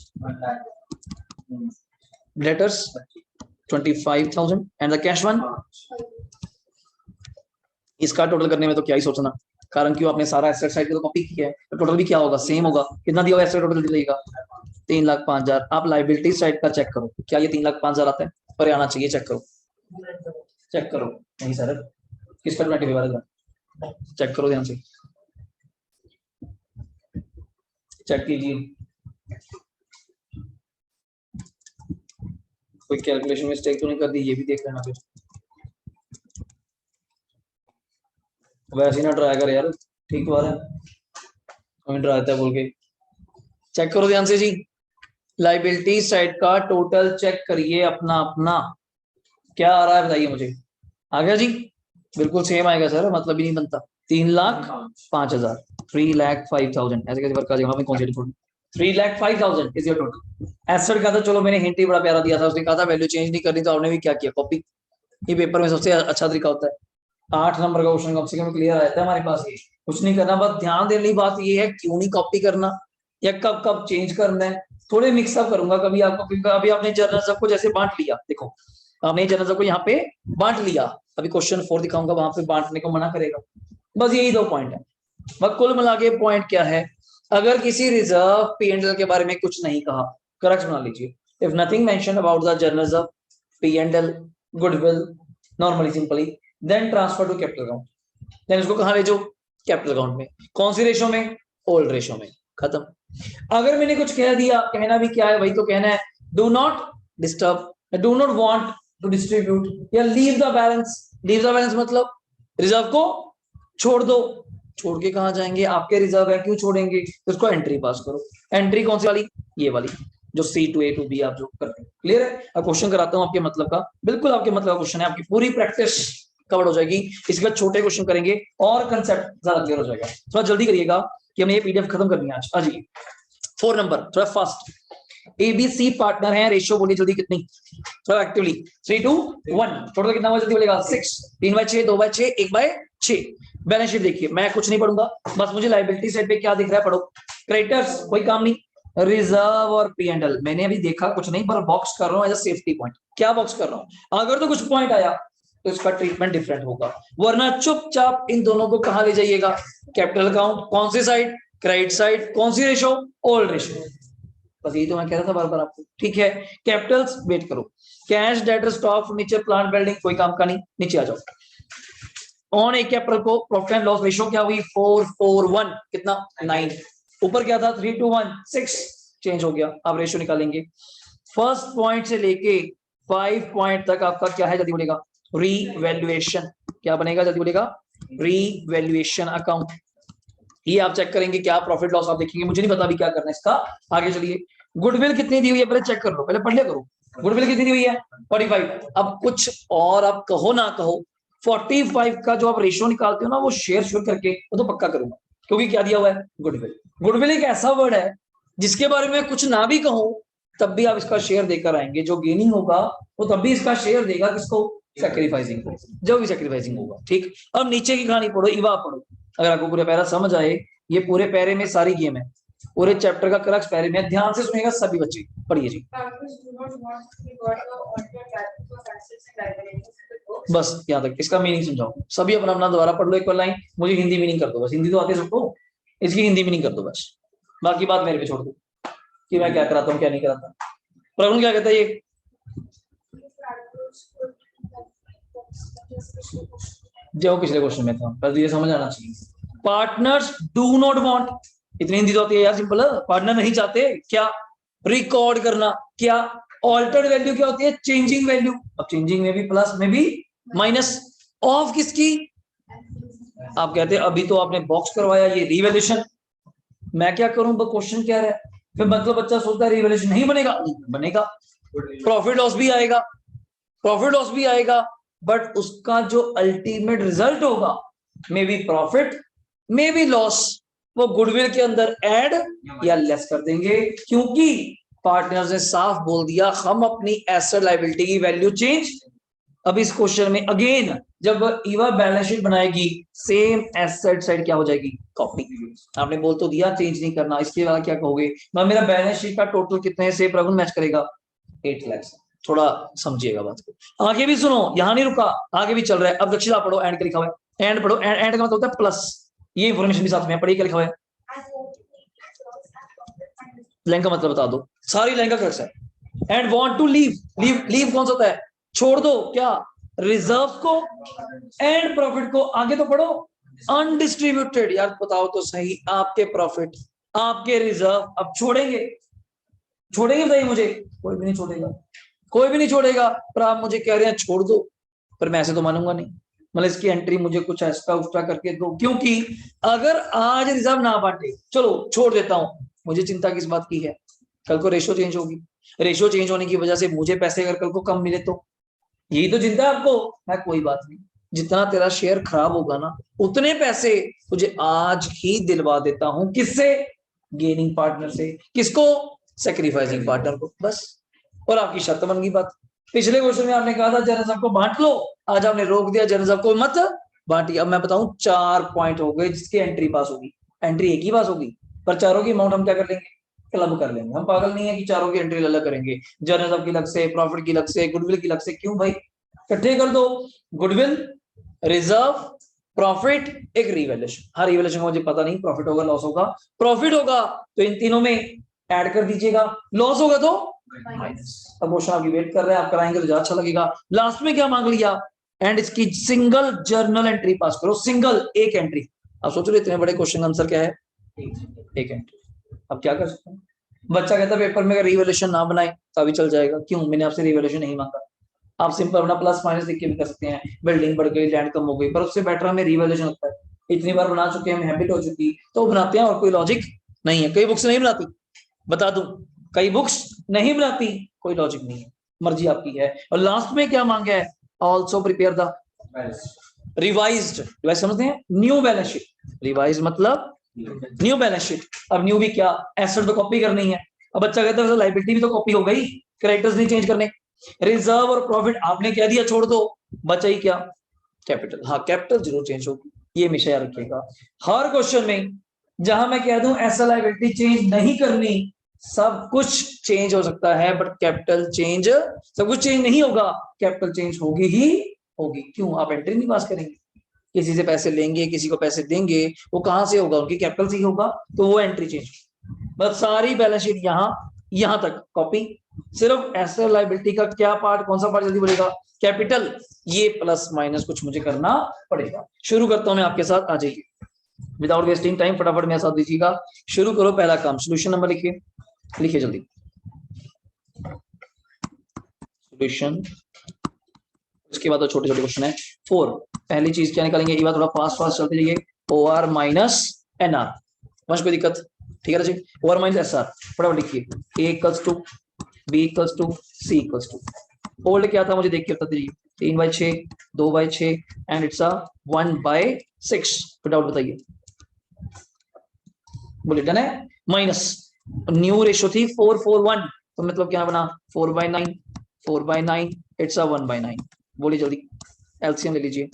letters 25,000 and the cash one. इसका टोटल करने में तो क्या ही सोचना, कारण क्यों आपने सारा एसेट साइड पे तो कॉपी किया है, तो टोटल भी क्या होगा? सेम होगा। कितना दिया हुआ एसेट टोटल दिएगा? 3,05,000। आप लायबिलिटी साइड का चेक करो, क्या ये 3,05,000 आता है? पर आना चाहिए, चेक करो, चेक करो। नहीं सर, किसका 25 वाला? चेक करो ध्यान से, चेक कीजिए, कोई कैलकुलेशन मिस्टेक तो नहीं कर दी, ये भी देख लेना फिर। वैसे ना ट्राई कर यार, ठीक तो आ रहा है, हमें डराता है बोल के। चेक करो ध्यान से जी, लायबिलिटी साइड का टोटल चेक करिए अपना अपना, क्या आ रहा है बताइए मुझे। आ गया जी? बिल्कुल सेम आएगा सर, मतलब ही नहीं बनता। 3,05,000, 3,05,000 ऐसे कैसे वर्क आ जाएगा? कौन सी छोड़ी? 3,05,000 इज योर टोटल एसेट का। तो चलो मैंने हिंट ही बड़ा प्यारा दिया था, उसने कहा था वैल्यू चेंज नहीं करनी, तो आपने भी क्या किया? कॉपी। ये पेपर में सबसे अच्छा तरीका होता है। 8 नंबर का क्वेश्चन कम से कम क्लियर रहता है हमारे पास। ये कुछ नहीं करना, बस ध्यान देने वाली बात ये है, क्यों नहीं कॉपी करना या कब कब चेंज करना है। थोड़े मिक्सअप करूंगा कभी आपको, क्योंकि अभी आपने जर्नल सबको जैसे बांट लिया, देखो आपने जर्नल सबको यहाँ पे बांट लिया, अभी क्वेश्चन 4 दिखाऊंगा, वहां पे बांटने को मना करेगा। बस यही 2 पॉइंट है। बस कुल मिला के पॉइंट क्या है, अगर किसी रिजर्व P&L के बारे में कुछ नहीं कहा, करेक्ट बना लीजिए। If nothing mention about the generals of P&L, goodwill, normally simply, then transfer to capital account, then उसको कहां भेजो? कैपिटल अकाउंट में। कौन सी रेशो में? ओल्ड रेशो में। खत्म। अगर मैंने कुछ कह दिया, कहना भी क्या है वही तो कहना है, do not disturb, do not want to distribute, या leave the balance. Leave the balance मतलब रिजर्व को छोड़ दो। छोड़ के कहां जाएंगे? आपके रिजर्व है, क्यों छोड़ेंगे? तो उसको एंट्री पास करो। एंट्री कौन सी वाली? ये वाली, जो C to A to B आप जो करते हैं। क्लियर है? अब क्वेश्चन कराता हूं आपके मतलब का, बिल्कुल आपके मतलब का क्वेश्चन है, आपकी पूरी प्रैक्टिस कवर हो जाएगी। इसके बाद छोटे क्वेश्चन करेंगे और कंसेप्ट ज्यादा क्लियर हो जाएगा। थोड़ा जल्दी करिएगा कि हमने ये PDF खत्म करनी है आज। जी 4 नंबर, थोड़ा फास्ट। ABC पार्टनर है, रेशियो बोलिए जल्दी कितनी? थोड़ा एक्टिवली, 3 to 1। टोटल कितना हुआ जल्दी बोलेगा? 6। 3/6, 2/6, 1/6। बैलेंस शीट देखिए, मैं कुछ नहीं पढ़ूंगा, बस मुझे लायबिलिटी साइड पे क्या दिख रहा है पढ़ो। क्रेडिटर्स कोई काम नहीं, रिजर्व और P&L मैंने अभी देखा कुछ नहीं, पर बॉक्स कर रहा हूँ एज अ सेफ्टी पॉइंट। क्या बॉक्स कर रहा हूँ? अगर तो कुछ पॉइंट आया तो इसका ट्रीटमेंट डिफरेंट होगा, वरना चुपचाप इन दोनों को कहां ले जाइएगा? Capital account. कौन सी साइड? Credit side. कौन सी रेशो? Old ratio. बस यही तो मैं कह रहा था बार बार आपको, ठीक है? कैपिटल्स वेट करो, cash, debtor, stock, furniture, plant, building कोई काम का नहीं, नीचे आ जाओ। ऑन एक कैपिटल को प्रॉफिट एंड लॉस रेशो क्या हुई? 4:1, कितना? 9। ऊपर क्या था? 3 to 1, 6 चेंज हो गया। अब रेशो निकालेंगे, फर्स्ट पॉइंट से लेके 5 पॉइंट तक आपका क्या है जल्दी बोलेगा? रीवैल्यूएशन। क्या बनेगा जल्दी बोलेगा? Revaluation account. ये आप चेक करेंगे, क्या प्रॉफिट लॉस आप देखेंगे, मुझे नहीं पता अभी क्या करना है इसका। आगे चलिए, गुडविल कितनी दी हुई है पहले चेक कर लो, पहले पढ़ लिया करो। गुडविल कितनी दी हुई है? 45। अब कुछ और आप कहो ना कहो, 45 का जो आप रेशियो निकालते हो ना, वो शेयर करके वो तो पक्का करूंगा, क्योंकि क्या दिया हुआ है? गुडविल। गुडविल एक ऐसा वर्ड है जिसके बारे में कुछ ना भी कहूं तब भी आप इसका शेयर देकर आएंगे। जो गेनिंग होगा वो तब भी इसका शेयर देगा, किसको? सैक्रिफाइसिंग को, जो भी सैक्रिफाइसिंग होगा। ठीक, अब नीचे की कहानी पढ़ो, इवा पढ़ो, अगर आपको पूरे पैरा समझ आए। ये पूरे पैरे में सारी गेम है। पूरे चैप्टर का क्रक्स पहले में, ध्यान से सुनिएगा सभी बच्चे, पढ़िए जी। बस यहाँ तक, इसका मीनिंग समझाओ सभी, अपना अपना दोबारा पढ़ लो एक बार लाइन, मुझे हिंदी मीनिंग कर दो बस, हिंदी तो आती है सबको, इसकी हिंदी मीनिंग कर दो बस, बाकी बात मेरे पे छोड़ दो कि मैं क्या कराता हूँ क्या नहीं कराता। प्रवीण क्या कहता है ये? जो पिछले क्वेश्चन में था, बस ये समझ आना चाहिए। पार्टनर्स डू नॉट वांट, इतनी हिंदी तो आती है यार सिंपल, पार्टनर नहीं चाहते क्या? रिकॉर्ड करना। क्या? ऑल्टर्ड वैल्यू क्या होती है? Changing value. अब चेंजिंग में भी प्लस में भी माइनस, ऑफ किसकी? आप कहते हैं अभी तो आपने बॉक्स करवाया, ये रिवैल्यूएशन, मैं क्या करूं? क्वेश्चन क्या है, फिर मतलब बच्चा सोचता है रिवैल्यूएशन नहीं बनेगा, बनेगा, प्रॉफिट लॉस भी आएगा, प्रॉफिट लॉस भी आएगा, बट उसका जो अल्टीमेट रिजल्ट होगा, may be profit may be loss, वो गुडविल के अंदर ऐड या लेस कर देंगे, क्योंकि पार्टनर्स ने साफ बोल दिया हम अपनी एसेट लायबिलिटी की वैल्यू चेंज। अब इस क्वेश्चन में अगेन जब ईवा बैलेंस शीट बनाएगी, सेम एसेट साइड क्या हो जाएगी? कॉपी। आपने बोल तो दिया चेंज नहीं करना, इसके बाद क्या कहोगे? मेरा बैलेंस शीट का टोटल कितने से प्रॉब्लम मैच करेगा? 8 लाख। थोड़ा समझिएगा बात को, आगे भी सुनो, यहां नहीं रुका, आगे भी चल रहा है। अब दक्षिणा पढ़ो, एंड का लिखा हुआ है, एंड पढ़ो, एंड का मतलब होता है प्लस, ये इंफॉर्मेशन भी साथ में पढ़िए, क्या लिखा हुआ है? लाइन का मतलब बता दो, सारी लाइन का क्रक्स है। And want to leave, leave कौन सा होता है? छोड़ दो, क्या? रिजर्व को एंड प्रॉफिट को, आगे तो पढ़ो, अनडिस्ट्रीब्यूटेड। यार बताओ तो सही, आपके प्रॉफिट आपके रिजर्व अब छोड़ेंगे, छोड़ेंगे बताइए मुझे? कोई भी नहीं छोड़ेगा, कोई भी नहीं छोड़ेगा, पर आप मुझे कह रहे हैं छोड़ दो, पर मैं ऐसे तो मानूंगा नहीं, मतलब इसकी एंट्री मुझे कुछ एक्स्ट्रा उस्ट्रा करके दो, क्योंकि अगर आज रिजर्व ना बांटे, चलो छोड़ देता हूं, मुझे चिंता किस बात की है? कल को रेशियो चेंज होगी, रेशियो चेंज होने की वजह से मुझे पैसे अगर कल को कम मिले तो, यही तो चिंता है आपको। है कोई बात नहीं, जितना तेरा शेयर खराब होगा ना, उतने पैसे तुझे आज ही दिलवा देता हूं, किससे? गेनिंग पार्टनर से। किसको? सेक्रीफाइसिंग पार्टनर को, बस। और आपकी शर्त बन गई बात। पिछले क्वेश्चन में आपने कहा था जर्नलिज्म को बांट लो, आज आपने रोक दिया, जर्नलिज्म को मत बांटिए। अब मैं बताऊं 4 पॉइंट हो गए जिसकी एंट्री पास होगी, एंट्री एक ही पास होगी, पर चारों की अमाउंट हम क्या कर लेंगे? क्लब कर लेंगे। हम पागल नहीं है कि चारों की एंट्री अलग करेंगे, जर्नलिज्म की अलग से, प्रॉफिट की अलग से, गुडविल की अलग से, क्यों भाई? इकट्ठे कर दो, गुडविल, रिजर्व, प्रॉफिट, एक रिवैल्यूएशन। हर रिवैल्यूएशन मुझे पता नहीं प्रॉफिट होगा लॉस होगा, प्रॉफिट होगा तो इन तीनों में ऐड कर दीजिएगा, लॉस होगा तो माइनस। अब क्वेश्चन आपकी वेट कर रहे हैं, आप कराएंगे तो ज्यादा अच्छा लगेगा। लास्ट में क्या मांग लिया? एंड इसकी सिंगल जर्नल एंट्री पास करो, सिंगल, एक एंट्री। अब सोच रहे इतने बड़े क्वेश्चन आंसर क्या है? एक एंट्री। अब क्या कर सकते हैं? बच्चा कहता है पेपर में अगर रिवैल्यूएशन ना बनाए तभी चल जाएगा, क्यों? मैंने आपसे रिवैल्यूएशन नहीं मांगा। आप सिंपल अपना प्लस माइनस लिख के भी कर सकते हैं, बिल्डिंग बढ़ गई, लैंड कम हो गई, पर उससे बेटर हमें रिवैल्यूएशन होता है। इतनी बार बना चुके हैं, हम हैबिट हो चुकी, तो बनाते हैं, और कोई लॉजिक नहीं है। कई बुक्स नहीं बनाती, बता दूं, कई बुक्स नहीं बनाती, कोई लॉजिक नहीं है, मर्जी आपकी है। और लास्ट में क्या मांगा है? Also prepare the revised, revise समझते हैं, न्यू बैलेंस शीट। रिवाइज मतलब न्यू बैलेंस शीट। अब न्यू भी क्या? एसेट तो कॉपी करनी है। अब बच्चा कहता है लायबिलिटी भी तो कॉपी हो गई, कैरेक्टर्स नहीं चेंज करने। रिजर्व और प्रॉफिट आपने कह दिया छोड़ दो, बचा ही क्या? कैपिटल। हाँ, कैपिटल जरूर चेंज होगी, ये हमेशा याद रखिएगा। हर क्वेश्चन में जहां मैं कह दूं ऐसा लायबिलिटी चेंज नहीं करनी, सब कुछ चेंज हो सकता है, बट कैपिटल चेंज, सब कुछ चेंज नहीं होगा, कैपिटल चेंज होगी ही होगी। क्यों? आप एंट्री नहीं पास करेंगे, किसी से पैसे लेंगे, किसी को पैसे देंगे, वो कहां से होगा? उनकी कैपिटल से ही होगा, तो वो एंट्री चेंज। बस सारी बैलेंस शीट यहां तक कॉपी। सिर्फ एसेट लायबिलिटी का क्या पार्ट, कौन सा पार्ट जल्दी बोलेगा? कैपिटल। ये प्लस माइनस कुछ मुझे करना पड़ेगा। शुरू करता हूं मैं आपके साथ, आ जाइए विदाउट वेस्टिंग टाइम, फटाफट मेरे साथ दीजिएगा। शुरू करो, पहला काम, सोल्यूशन नंबर लिखिए, लिखिए जल्दी सोल्यूशन। उसके बाद तो छोटे छोटे क्वेश्चन है। 4, पहली चीज क्या निकालेंगे? ये बात थोड़ा फास्ट फास्ट चलते जाइए। O R minus N R, Vansh कोई दिक्कत? ठीक है जी, O R minus S R, फटाफट लिखिए। A equals to B equals to C equals to, old क्या था मुझे देख के बता दीजिए। 3/6, 2/6 एंड इट्स अ 1/6, फटाफट बताइए, बोलिए। डन है? माइनस न्यू रेशियो थी 4:4:1, तो मतलब क्या बना? 4/9, 4/9 इट्स अ 1/9। बोलिए जल्दी, एलसीएम ले लीजिए।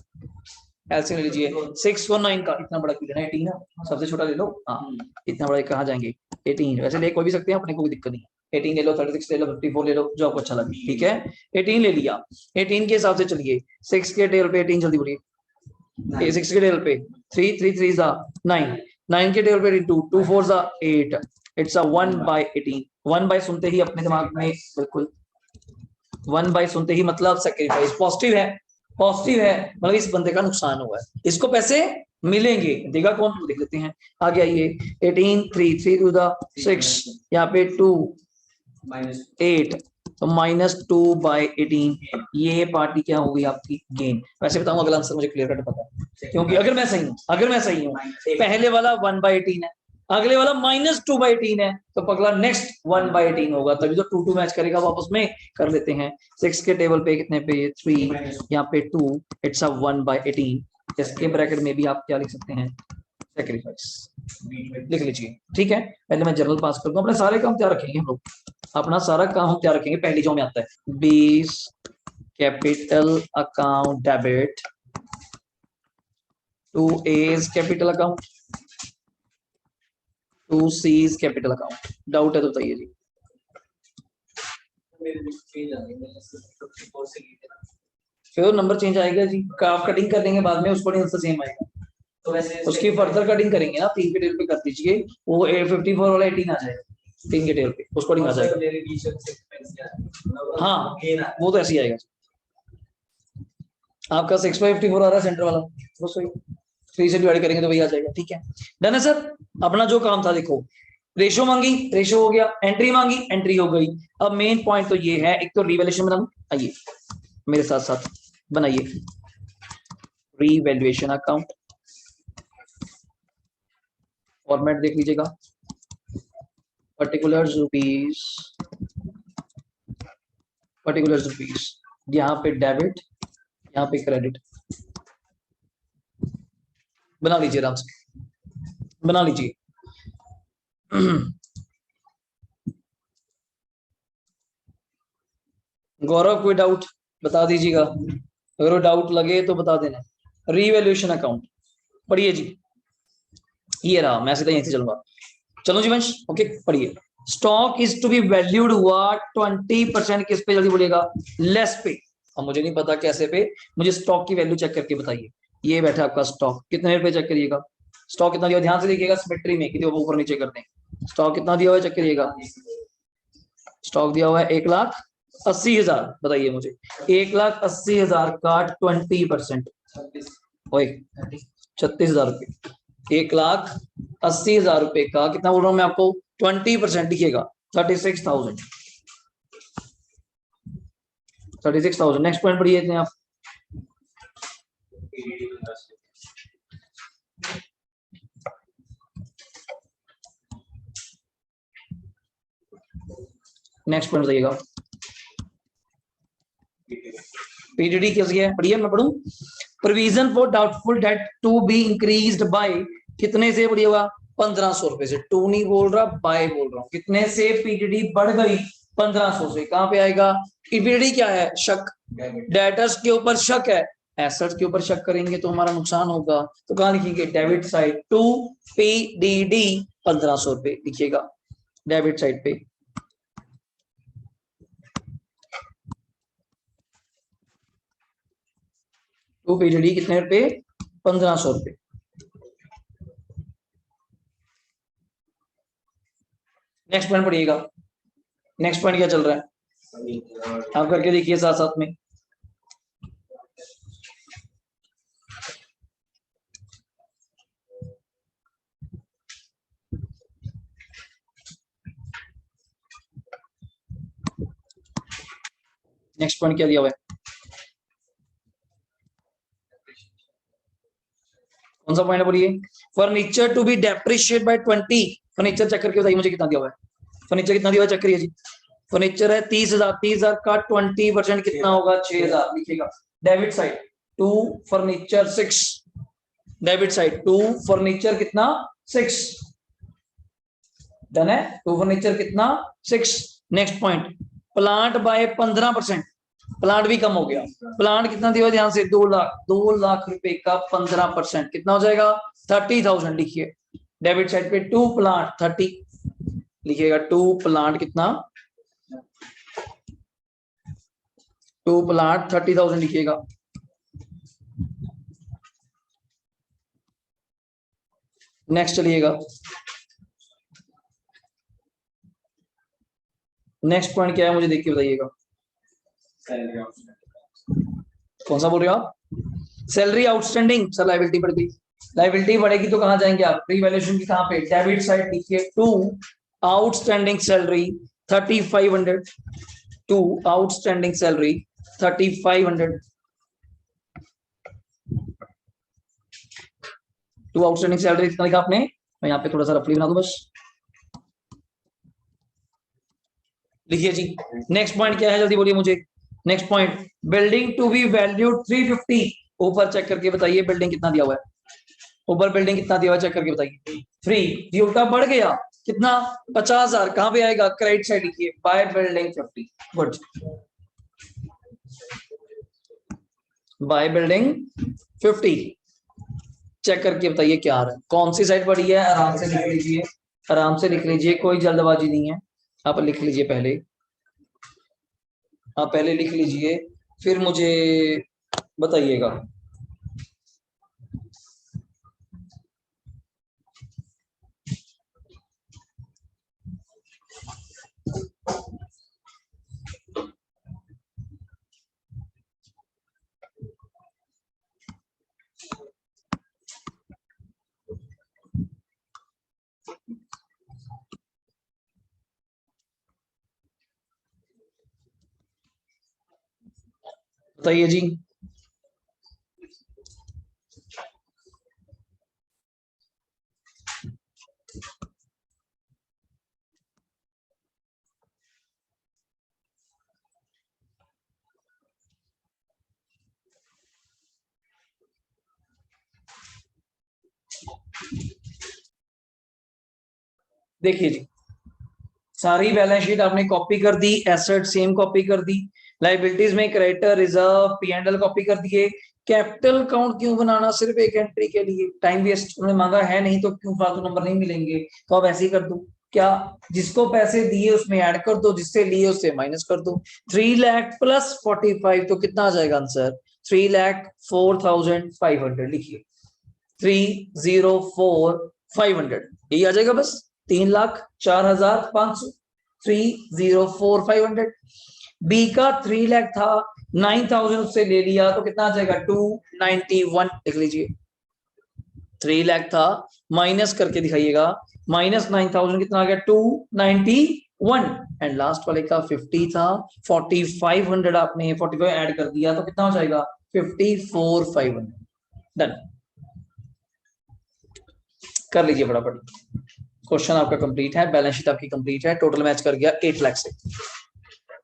एलसीएम ले लीजिए 6 और 9 का, इतना बड़ा क्यों लेना, 18 है सबसे छोटा ले लो। हाँ इतना बड़ा कहाँ जाएंगे, 18 वैसे ले कोई भी सकते हैं, अपने को कोई दिक्कत नहीं है। 18 ले लो, 36 ले लो, 54 ले लो, जो आपको अच्छा लगे, ठीक है। 18 ले लिया, 18 के हिसाब से चलिए 6 के टेल पे 18, जल्दी बोलिए, 6 के टेल पे 3 3 3 9, 9 के टेल पे 2 2 4 8, इट्स अ 1/18। 1 सुनते ही अपने दिमाग में बिल्कुल 1 सुनते ही मतलब सैक्रिफाइस, पॉजिटिव है, पॉजिटिव है, मतलब इस बंदे का नुकसान हुआ है, इसको पैसे मिलेंगे, देगा कौन, देख लेते हैं। आगे आइए 18 3 3 टू द 6, यहाँ पे 2 8, तो -2/18, ये पार्टी क्या होगी आपकी, गेन। वैसे बताऊं अगला आंसर मुझे क्लियर कट पता है, क्योंकि अगर मैं सही हूं, पहले वाला 1/18 है, अगले वाला -2/18 है, तो अगला नेक्स्ट 1/18 होगा, तभी तो 2 2 मैच करेगा, वापस में कर लेते हैं। 6 के टेबल पे कितने पे, ये 3, यहाँ पे 2, इट्स अ 1/18। इसके ब्रैकेट में भी आप क्या लिख सकते हैं, सैक्रिफाइस लिख लीजिए, ठीक है। पहले मैं जनरल पास कर दूं, अपने सारे काम तैयार रखेंगे हम लोग, अपना सारा काम हम तैयार रखेंगे। पहली जो में आता है 20 capital account debit to A's capital account to C's capital account. Doubt है तो बताइए जी। फिर नंबर चेंज आएगा जी, आप कटिंग कर देंगे बाद में, उसको नहीं आंसर सेम आएगा, तो वैसे उसकी फर्दर कटिंग करेंगे ना, 3 के टेल पे कर दीजिए, वो 54 वाला 18 आ जाएगा, 3 के टेल पे उसको कटिंग आ जाएगा। हाँ वो तो ऐसे ही आएगा, आपका 6/54 आ रहा है सेंटर वाला, वो सही 3 से डिवाइड करेंगे तो वही आ जाएगा, ठीक है। डन है सर। अपना जो काम था देखो, रेशो मांगी, रेशो हो गया, एंट्री मांगी, एंट्री हो गई। अब मेन पॉइंट तो ये है, एक तो रिवैल्यूएशन बनाऊं, आइए मेरे साथ साथ बनाइए, रिवैल्यूएशन अकाउंट, फॉर्मेट देख लीजिएगा, पर्टिकुलर्स रुपीज, पर्टिकुलर्स रुपीज, यहाँ पे डेबिट, यहाँ पे क्रेडिट, बना लीजिए आराम से, बना लीजिए। गौरव कोई डाउट बता दीजिएगा, अगर डाउट लगे तो बता देना। रीवैल्यूएशन अकाउंट पढ़िए जी, ये रहा, मैं सीधा यहीं से चलूंगा, चलो जी वंश, ओके पढ़िए। Stock is to be valued हुआ 20%, किस पे, जल्दी बोलिएगा, लेस पे। अब मुझे नहीं पता कैसे पे, मुझे स्टॉक की वैल्यू चेक करके बताइए। ये बैठा आपका स्टॉक, कितने रुपए चेक करिएगा, स्टॉक कितना दिया, ध्यान से देखिएगा, सिमेट्री में कितने ऊपर नीचे करते हैं, स्टॉक कितना दिया हुआ है चेक करिएगा। स्टॉक दिया हुआ है 1,80,000, बताइए मुझे 1,80,000 का 20%, ओए 36,000 रुपए, 1,80,000 रुपए का कितना बोल रहा हूं मैं आपको, 20% लिखिएगा, 36,000, 36,000। नेक्स्ट पॉइंट पढ़िए इतने आप, नेक्स्ट पॉइंट बताइएगा, पीडीडी कैसी है, पढ़िए मैं पढ़ूं। Provision for doubtful debt to be increased by, कितने से बढ़िएगा, 1,500 रुपए से, टू नहीं बोल रहा बाय बोल रहा हूं, कितने से पीडीडी बढ़ गई, 1,500 से। कहां पे आएगा, पीडीडी क्या है, शक, डेटर्स के ऊपर शक है, एसेट्स के ऊपर शक करेंगे तो हमारा नुकसान होगा, तो कहां लिखेंगे, डेबिट साइड टू पीडीडी 1,500 रुपए लिखिएगा, डेबिट साइड पे। टू पीडीडी कितने रुपए, 1,500 रुपए। नेक्स्ट पॉइंट पढ़िएगा, नेक्स्ट पॉइंट क्या चल रहा है, आप करके देखिए साथ साथ में। नेक्स्ट पॉइंट क्या दिया हुआ है, कौन सा पॉइंट है बोलिए, furniture to be depreciate by 20, furniture check करके बताइए मुझे कितना दिया हुआ है, फर्नीचर कितना दिया हुआ है चेक करिए जी। फर्नीचर है 30,000, 30,000 का 20% कितना होगा, 6,000 लिखिएगा। Debit side to furniture 6, debit side to furniture कितना 6, टू फर्नीचर कितना 6। Next point, plant by 15%, plant भी कम हो गया। प्लांट कितना दिया ध्यान से, 2 लाख रुपए का 15% कितना हो जाएगा 30,000 लिखिए। डेबिट साइड पे टू प्लांट 30 लिखिएगा, टू प्लांट कितना, टू प्लांट 30,000 लिखिएगा। नेक्स्ट चलिएगा, नेक्स्ट पॉइंट क्या है मुझे देख के बताइएगा। कौन सा बोल रहे हो आप, सैलरी आउटस्टैंडिंग, सर लायबिलिटी बढ़ गई। लायबिलिटी बढ़ेगी तो कहां जाएंगे आप, रीवैल्यूएशन की कहां पे, डेबिट साइड लिखिए, to outstanding salary 3500, to outstanding salary 3500, to outstanding salary कितना लिखा आपने, मैं यहाँ पे थोड़ा सा रफली बना दूं बस, लिखिए जी। नेक्स्ट पॉइंट क्या है जल्दी बोलिए मुझे। Next point, building to be valued 350, ऊपर चेक करके बताइए बिल्डिंग कितना दिया हुआ है, ऊपर बिल्डिंग कितना दिया हुआ है चेक करके बताइए। फ्री, ये उल्टा बढ़ गया कितना 50,000, कहां पे आएगा, क्रेडिट साइड लिखिए, by building 50, good, by building 50, check करके बताइए क्या आ रहा है, कौन सी साइड बढ़ी है, आराम से लिख लीजिए, आराम से लिख लीजिए, कोई जल्दबाजी नहीं है, आप लिख लीजिए पहले, आप पहले लिख लीजिए फिर मुझे बताइएगा। बताइए जी, देखिए जी, सारी बैलेंस शीट आपने कॉपी कर दी, एसेट सेम कॉपी कर दी, लाइबिलिटीज में क्रेडिटर रिजर्व P&L कॉपी कर दिए, कैपिटल अकाउंट क्यों बनाना, सिर्फ एक एंट्री के लिए, टाइम वेस्ट उन्होंने मांगा है नहीं तो क्यों फालतू नंबर नहीं मिलेंगे, तो अब ऐसे ही कर दो, क्या जिसको पैसे दिए उसमें ऐड कर दो, जिससे लिए उससे माइनस कर दो, 3 लाख प्लस 45 तो कितना आ जाएगा आंसर, 3,04,500 लिखिए, 3,04,500 यही आ जाएगा बस, 3,04,500, 3,04,500। बी का 3 लाख था, 9,000 उससे ले लिया तो कितना आ जाएगा 291 लिख लीजिए, 3 लाख था माइनस करके दिखाइएगा, माइनस 9,000 कितना आ गया 291, एंड लास्ट वाले का 50 था, 4,500 आपने 45 ऐड कर दिया तो कितना हो जाएगा 54,500, डन कर लीजिए फटाफट। क्वेश्चन आपका कंप्लीट है, बैलेंस शीट आपकी कंप्लीट है, टोटल मैच कर गया 8 लाख से,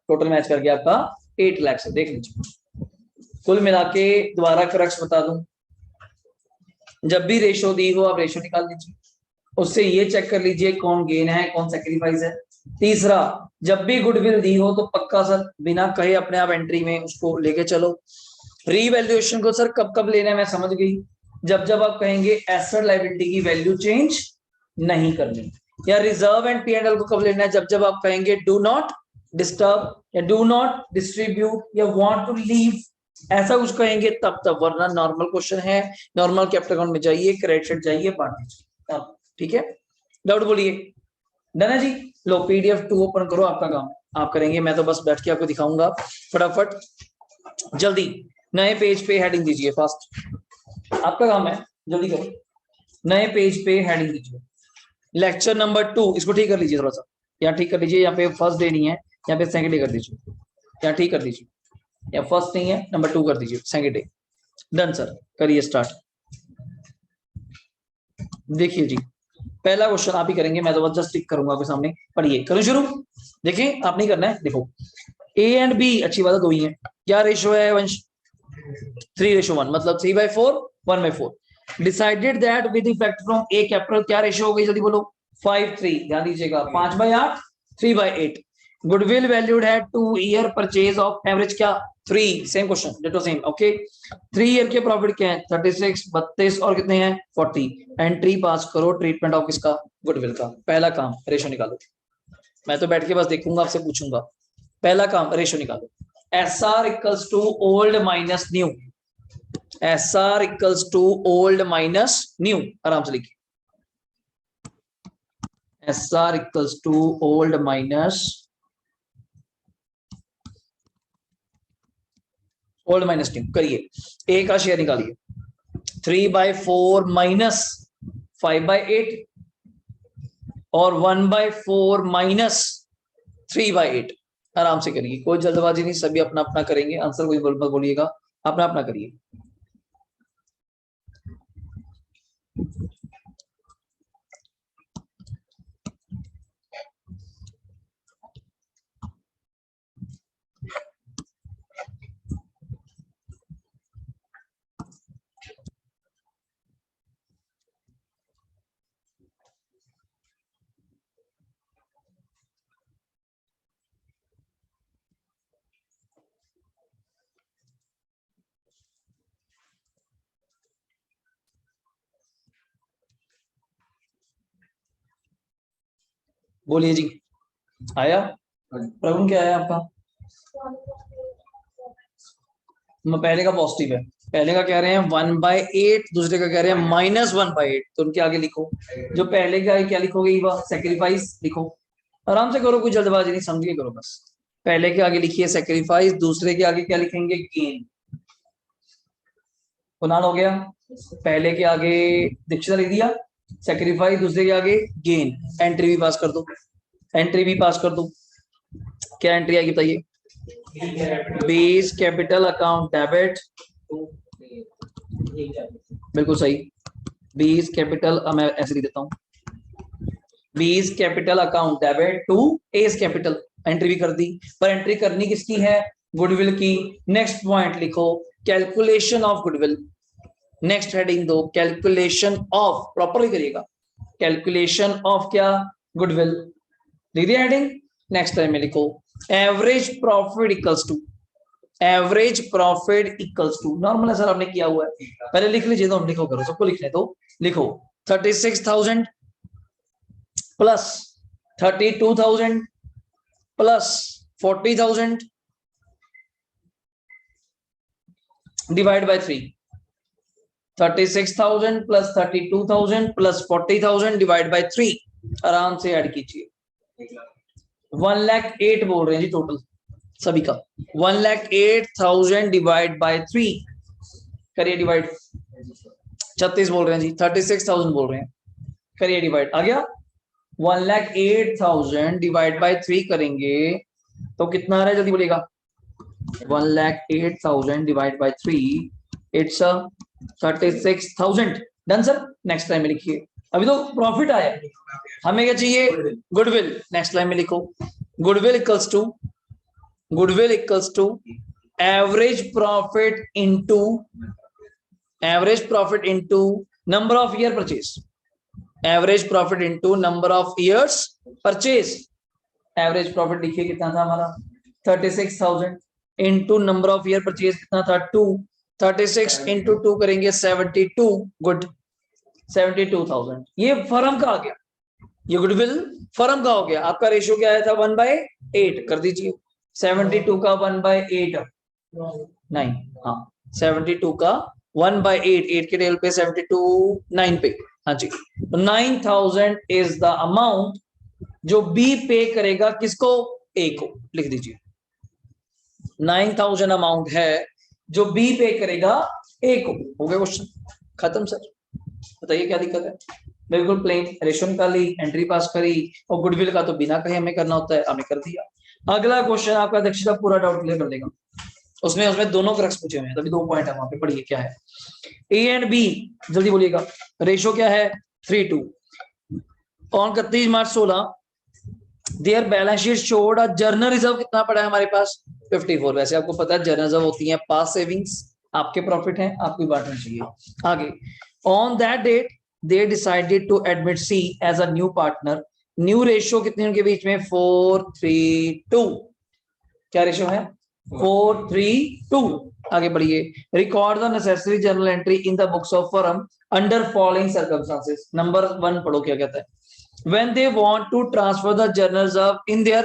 टोटल मैच कर गया आपका 8 लाख से, देख लीजिए कुल मिला के, दोबारा करेक्ट बता दूं, जब भी रेशो दी हो आप रेशो निकाल लीजिए, उससे ये चेक कर लीजिए कौन गेन है कौन सैक्रिफाइस है। तीसरा, जब भी गुडविल दी हो तो पक्का सर बिना कहे अपने आप एंट्री में उसको लेके चलो। रीवैल्यूएशन को सर कब कब लेना है मैं समझ गई, जब जब आप कहेंगे एसेट लायबिलिटी की वैल्यू चेंज नहीं करनी, या रिजर्व एंड P&L को कब लेना है, जब जब आप कहेंगे डू नॉट डिस्टर्ब या डू नॉट डिस्ट्रीब्यूट या वांट टू लीव, ऐसा कुछ कहेंगे तब तब, वरना नॉर्मल क्वेश्चन है, नॉर्मल कैपिटल अकाउंट में जाइए, क्रेडिट साइड जाइए, बांट दीजिए, ठीक है, डाउट बोलिए, डन है जी। लो PDF 2 ओपन करो, आपका काम आप करेंगे, मैं तो बस बैठ के आपको दिखाऊंगा, फटाफट जल्दी नए पेज पे हेडिंग दीजिए, फास्ट आपका काम है, जल्दी करो, नए पेज पे हेडिंग दीजिए, लेक्चर नंबर 2, इसको ठीक कर लीजिए थोड़ा सा, यहाँ ठीक कर लीजिए, यहाँ पे फर्स्ट डे नहीं है, यहाँ पे सेकंड डे कर दीजिए, यहाँ ठीक कर दीजिए, या फर्स्ट नहीं है नंबर 2 कर दीजिए, सेकंड डे, डन सर, करिए स्टार्ट। देखिए जी, पहला क्वेश्चन आप ही करेंगे, मैं तो बस जस्ट टिक करूंगा आपके सामने, पढ़िए, करो शुरू, देखिए आप नहीं करना है, देखो A एंड B अच्छी बात है, दो ही है, क्या रेशो है वंश, 3:1, मतलब 3/4 1/4, decided that with effect from A capital, क्या रेशो हो गई जल्दी बोलो, 5:3, ध्यान दीजिएगा, 5/8 3/8, गुडविल वैल्यूड है 2 ईयर परचेज ऑफ एवरेज क्या 3, same question ditto same. Okay 3 year के प्रॉफिट क्या है 36 32 और कितने हैं 40। एंट्री पास करो ट्रीटमेंट ऑफ किसका गुडविल का। पहला काम रेशो निकालो। मैं तो बैठ के बस देखूंगा आपसे पूछूंगा। पहला काम रेशो निकालो। S R equals to old minus new. S R equals to old minus new. आराम से लिखिए S R equals to old minus old minus new. करिए ए का शेयर निकालिए 3/4 माइनस 5/8 और 1/4 माइनस 3/8। आराम से करिए कोई जल्दबाजी नहीं, सभी अपना अपना करेंगे। आंसर कोई मत बोलिएगा, अपना अपना करिए। बोलिए जी आया प्रॉब्लम क्या है आपका। पहले का पॉजिटिव है, पहले का कह रहे हैं 1/8, दूसरे का कह रहे हैं -1/8, तो उनके आगे लिखो। जो पहले का क्या लिखोगे सेक्रीफाइस लिखो। आराम से करो कोई जल्दबाजी नहीं, समझ के करो बस। पहले के आगे लिखिए सेक्रीफाइस, दूसरे के आगे क्या लिखेंगे गेन। कुनाल हो गया। पहले के आगे दीक्षिता लिख दिया सेक्रीफाइस, दूसरे के आगे गेन। एंट्री भी पास कर दो, एंट्री भी पास कर दो। क्या एंट्री आएगी बताइए। बेस कैपिटल अकाउंट डेबिट, बिल्कुल सही। बेस कैपिटल मैं ऐसे लिख देता हूँ, B's capital account debit to A's capital. Entry भी कर दी, पर एंट्री करनी किसकी है गुडविल की। नेक्स्ट पॉइंट लिखो calculation of goodwill. Next heading दो कैलकुलेशन ऑफ, प्रॉपरली करिएगा कैलकुलेशन ऑफ क्या गुडविल। लिख दिया हेडिंग। नेक्स्ट टाइम में लिखो average profit equals to, average profit equals to normal है सर आपने किया हुआ है, पहले लिख लीजिए। तो हम लिखो करो सबको लिखने तो लिखो 36,000 plus 32,000 plus 40,000 divide by 3। 36,000 plus 32,000 plus 40,000 divide by 3। आराम से ऐड कीजिए। 1,08,000 बोल रहे हैं जी टोटल सभी का। 1,08,000 डिवाइड बाय 3 करिए डिवाइड। 36 बोल रहे हैं जी, 36,000 बोल रहे हैं, करिए डिवाइड। आ गया 1,08,000 डिवाइड बाय 3 करेंगे तो कितना आ रहा है जल्दी बोलिएगा। 1,08,000 divide by 3 it's 36,000। Done sir. Next line में लिखिए, अभी तो प्रॉफिट आया, हमें क्या चाहिए गुडविल। नेक्स्ट लाइन में लिखो goodwill equals to, goodwill equals to average profit into, average profit into number of year purchase. Average profit into number of years purchase. Average profit लिखिए कितना था हमारा 36,000 into number of year purchase कितना था 2। 36 इंटू 2 करेंगे 72। गुड 72,000। ये फर्म का आ गया, ये गुडविल फर्म का हो गया। आपका रेशियो क्या आया था 1/8 कर दीजिए। 72 का 1/8 9, हाँ 72 का 1/8, 8 के टेबल पे 72 9 पे, हाँ जी। 9,000 इज द अमाउंट जो बी पे करेगा किसको ए को। लिख दीजिए 9,000 अमाउंट है जो बी पे करेगा ए को। हो गया क्वेश्चन खत्म सर। बताइए क्या दिक्कत है। बिल्कुल प्लेन, रेशो निकाली, एंट्री पास करी, और गुडविल का तो बिना कहे हमें करना होता है, हमें कर दिया। अगला क्वेश्चन आपका दक्षिता पूरा डाउट क्लियर कर देगा। उसमें दोनों क्रक्स पूछे हुए हैं, तभी 2 पॉइंट है वहां पे। पढ़िए क्या है ए एंड बी, जल्दी बोलिएगा। रेशो क्या है 3:2। On 31 March 16 their balance sheet showed a journal reserve कितना पड़ा है हमारे पास 54। वैसे आपको पता है जर्नल रिजर्व होती है पास सेविंग्स, आपके प्रॉफिट है, आपको बांटना चाहिए। आगे on that date they decided to admit C as a new partner new ratio कितनी उनके बीच में 4:3:2। क्या रेशियो है 4:3:2। आगे बढ़िए। Record the necessary journal entry in the books of firm under following circumstances. Number 1 पढ़ो क्या कहता है। When they want to transfer the generals of in their,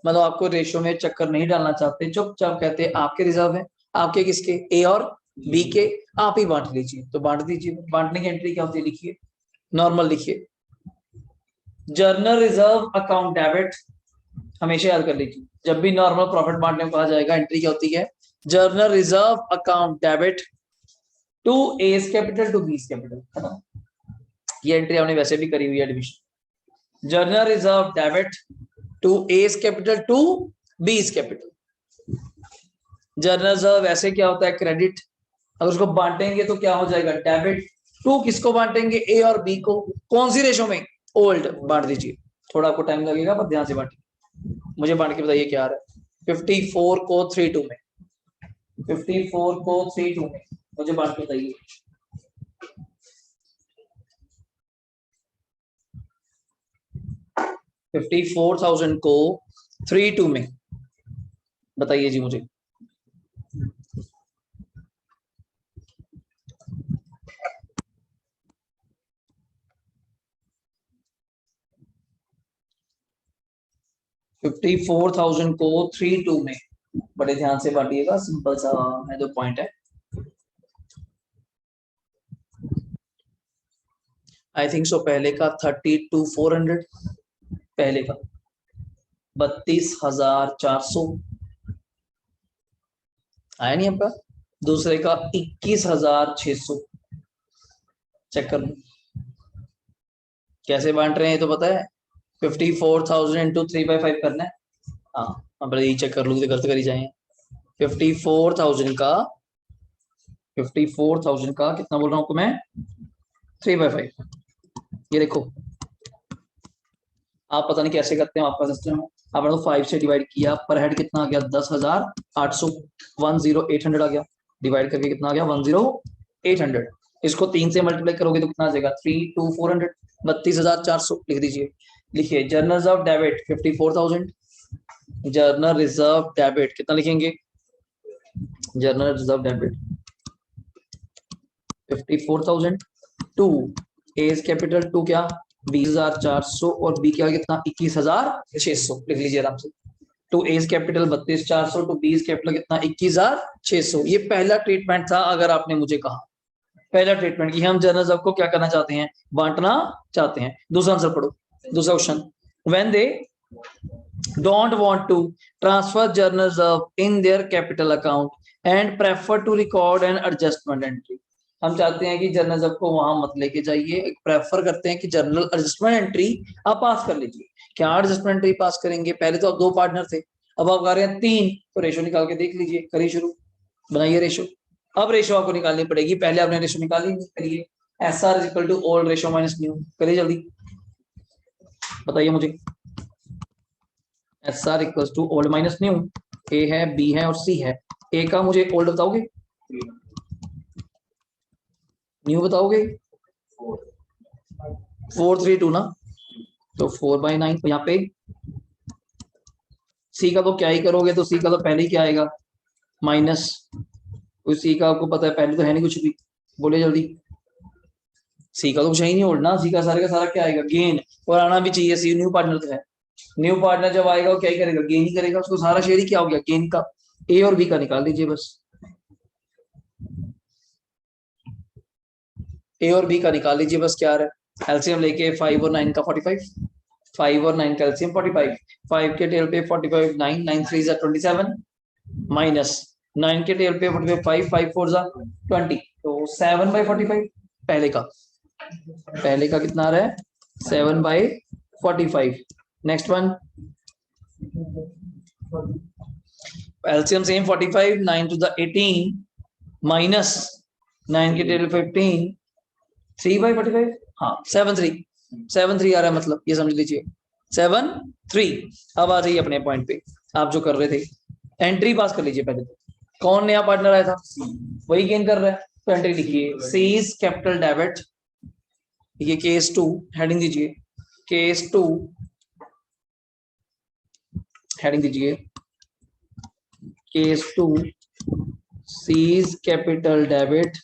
मतलब आपको रेशियो में चक्कर नहीं डालना चाहते, चुपचाप कहते हैं आपके रिजर्व है। आपके किसके, ए और बी के, आप ही बांट लीजिए। तो बांट दीजिए। बांटने की एंट्री क्या होती है लिखिए, नॉर्मल लिखिए। जर्नल रिजर्व अकाउंट डेबिट, हमेशा याद कर लीजिए जब भी नॉर्मल प्रॉफिट बांटने को कहा जाएगा एंट्री क्या होती है, general reserve account debit to A's capital to B's capital. ये एंट्री हमने वैसे भी करी हुई है admission. General reserve debit to A's capital to B's capital. General reserve ऐसे क्या होता है क्रेडिट, अगर उसको बांटेंगे तो क्या हो जाएगा डेबिट टू, किसको बांटेंगे ए और बी को, कौन सी रेशो में, ओल्ड। बांट दीजिए, थोड़ा आपको टाइम लगेगा पर ध्यान से बांटिए। मुझे बांट के बताइए क्या आ रहा है। 54 को 3:2 में, 54 को 3:2 में मुझे बांट के बताइए। 54,000 को 3:2 में बताइए जी मुझे। $54,000 को 3:2 में, बड़े ध्यान से बांटिएगा, सिंपल सा है जो पॉइंट है। आई थिंक सो पहले का 32,400, पहले का 32,400 आया नहीं आपका, दूसरे का 21,600। चेक कर लो कैसे बांट रहे हैं, तो पता है 54,000 इंटू 3/5 करना है। हाँ अब यही चेक कर लो तो गलत करी जाए। 54,000 का, 54,000 का कितना बोल रहा हूँ आपको मैं, 3/5। ये देखो आप पता नहीं कैसे करते हैं, आपका सिस्टम है। आपने तो 5 से डिवाइड किया, पर हेड कितना आ गया 10,800, 10,800 आ गया। डिवाइड करके कितना आ गया 10,800। इसको 3 से मल्टीप्लाई करोगे तो कितना आ जाएगा 3,2,400, 32,400 लिख दीजिए। लिखिए general reserve debit 54,000, general reserve debit कितना लिखेंगे, general reserve debit 54,000 to A's capital to क्या 20,400 और बी क्या कितना 21,600 लिख लीजिए आराम से। To A's capital 32,400 to B's capital कितना 21,600। ये पहला ट्रीटमेंट था। अगर आपने मुझे कहा पहला ट्रीटमेंट कि हम जर्नल रिजर्व को क्या करना चाहते हैं, बांटना चाहते हैं। दूसरा आंसर पढ़ो, दूसरा question. When they don't want to transfer journal reserve in their capital account and prefer to record an adjustment entry। हम चाहते हैं कि जर्नल रिजर्व को वहां मत लेके जाइए, प्रेफर करते हैं कि जर्नल एडजस्टमेंट एंट्री आप पास कर लीजिए। क्या एडजस्टमेंट एंट्री पास करेंगे, पहले तो आप 2 पार्टनर थे, अब आप कर रहे हैं 3, तो रेशो निकाल के देख लीजिए। करिए शुरू, बनाइए रेशो। अब रेशो आपको निकालनी पड़ेगी, पहले आपने रेशो निकाली नहीं। करिए S R equal to old ratio minus new. करिए जल्दी बताइए मुझे। S R equal to old minus new, A है बी है और सी है। ए का मुझे ओल्ड बताओगे, न्यू बताओगे, 4:3:2 ना, तो 4/9। तो यहाँ पे सी का तो क्या ही करोगे, तो सी का तो पहले ही क्या आएगा माइनस, तो सी का आपको पता है पहले तो है नहीं कुछ भी। बोले जल्दी, सी का तो कुछ ही नहीं ओल्ड ना, सी का सारा क्या आएगा गेन, और आना भी चाहिए। सी न्यू पार्टनर तो है, न्यू पार्टनर जब आएगा वो क्या ही करेगा, गेन ही करेगा। उसको सारा शेयर ही क्या हो गया गेन का। ए और बी का निकाल दीजिए बस, ए और बी का निकाल लीजिए बस। क्या आ रहा है एलसीएम लेके 5 और 9 का 45, 5 और 9 का एलसीएम 45, 5 के टेल पे 45, 9 9 3 जा 27 माइनस 9 के टेल पे 45, 5 5 4 जा 20, तो 7/45 पहले का, पहले का कितना आ रहा है 7/45। Next one LCM same 45, 9 to the 18 minus 9 के टेल 15, 3/45, हाँ 7/3 आ रहा है, मतलब ये समझ लीजिए 7/3। अब आ जाइए अपने पॉइंट पे, आप जो कर रहे थे एंट्री पास कर लीजिए। पहले तो कौन नया पार्टनर आया था, वही गेन कर रहा है, तो एंट्री लिखिए सीज कैपिटल डेबिट, ये केस 2 हेडिंग दीजिए केस 2 हेडिंग दीजिए case 2 C's capital debit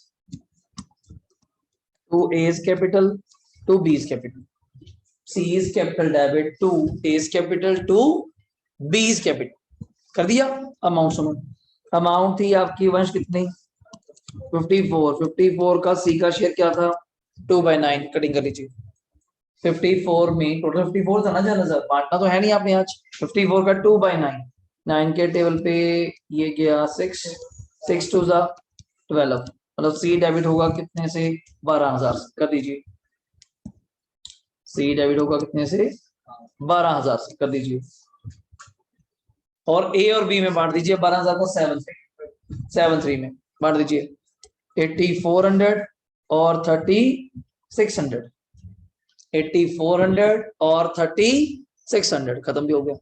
to A's capital to B's capital, C's capital debit to A's capital to B's capital. कर दिया। अमाउंट सुनो, अमाउंट थी आपकी वंश कितनी 54 का सी का शेयर क्या था 2/9, कटिंग कर लीजिए। 54 में टोटल 54 था ना, जरा बांटना तो है नहीं आपने आज। 54 का 2/9, 9 के टेबल पे ये गया 6, 6 2 जा 12, मतलब सी डेबिट होगा कितने से 12,000 कर दीजिए। सी डेबिट होगा कितने से 12,000 से कर दीजिए। और ए और बी में बांट दीजिए 12,000 को 7 में बांट दीजिए। 8400 और 3600, 8400 और 3600 खत्म भी हो गया।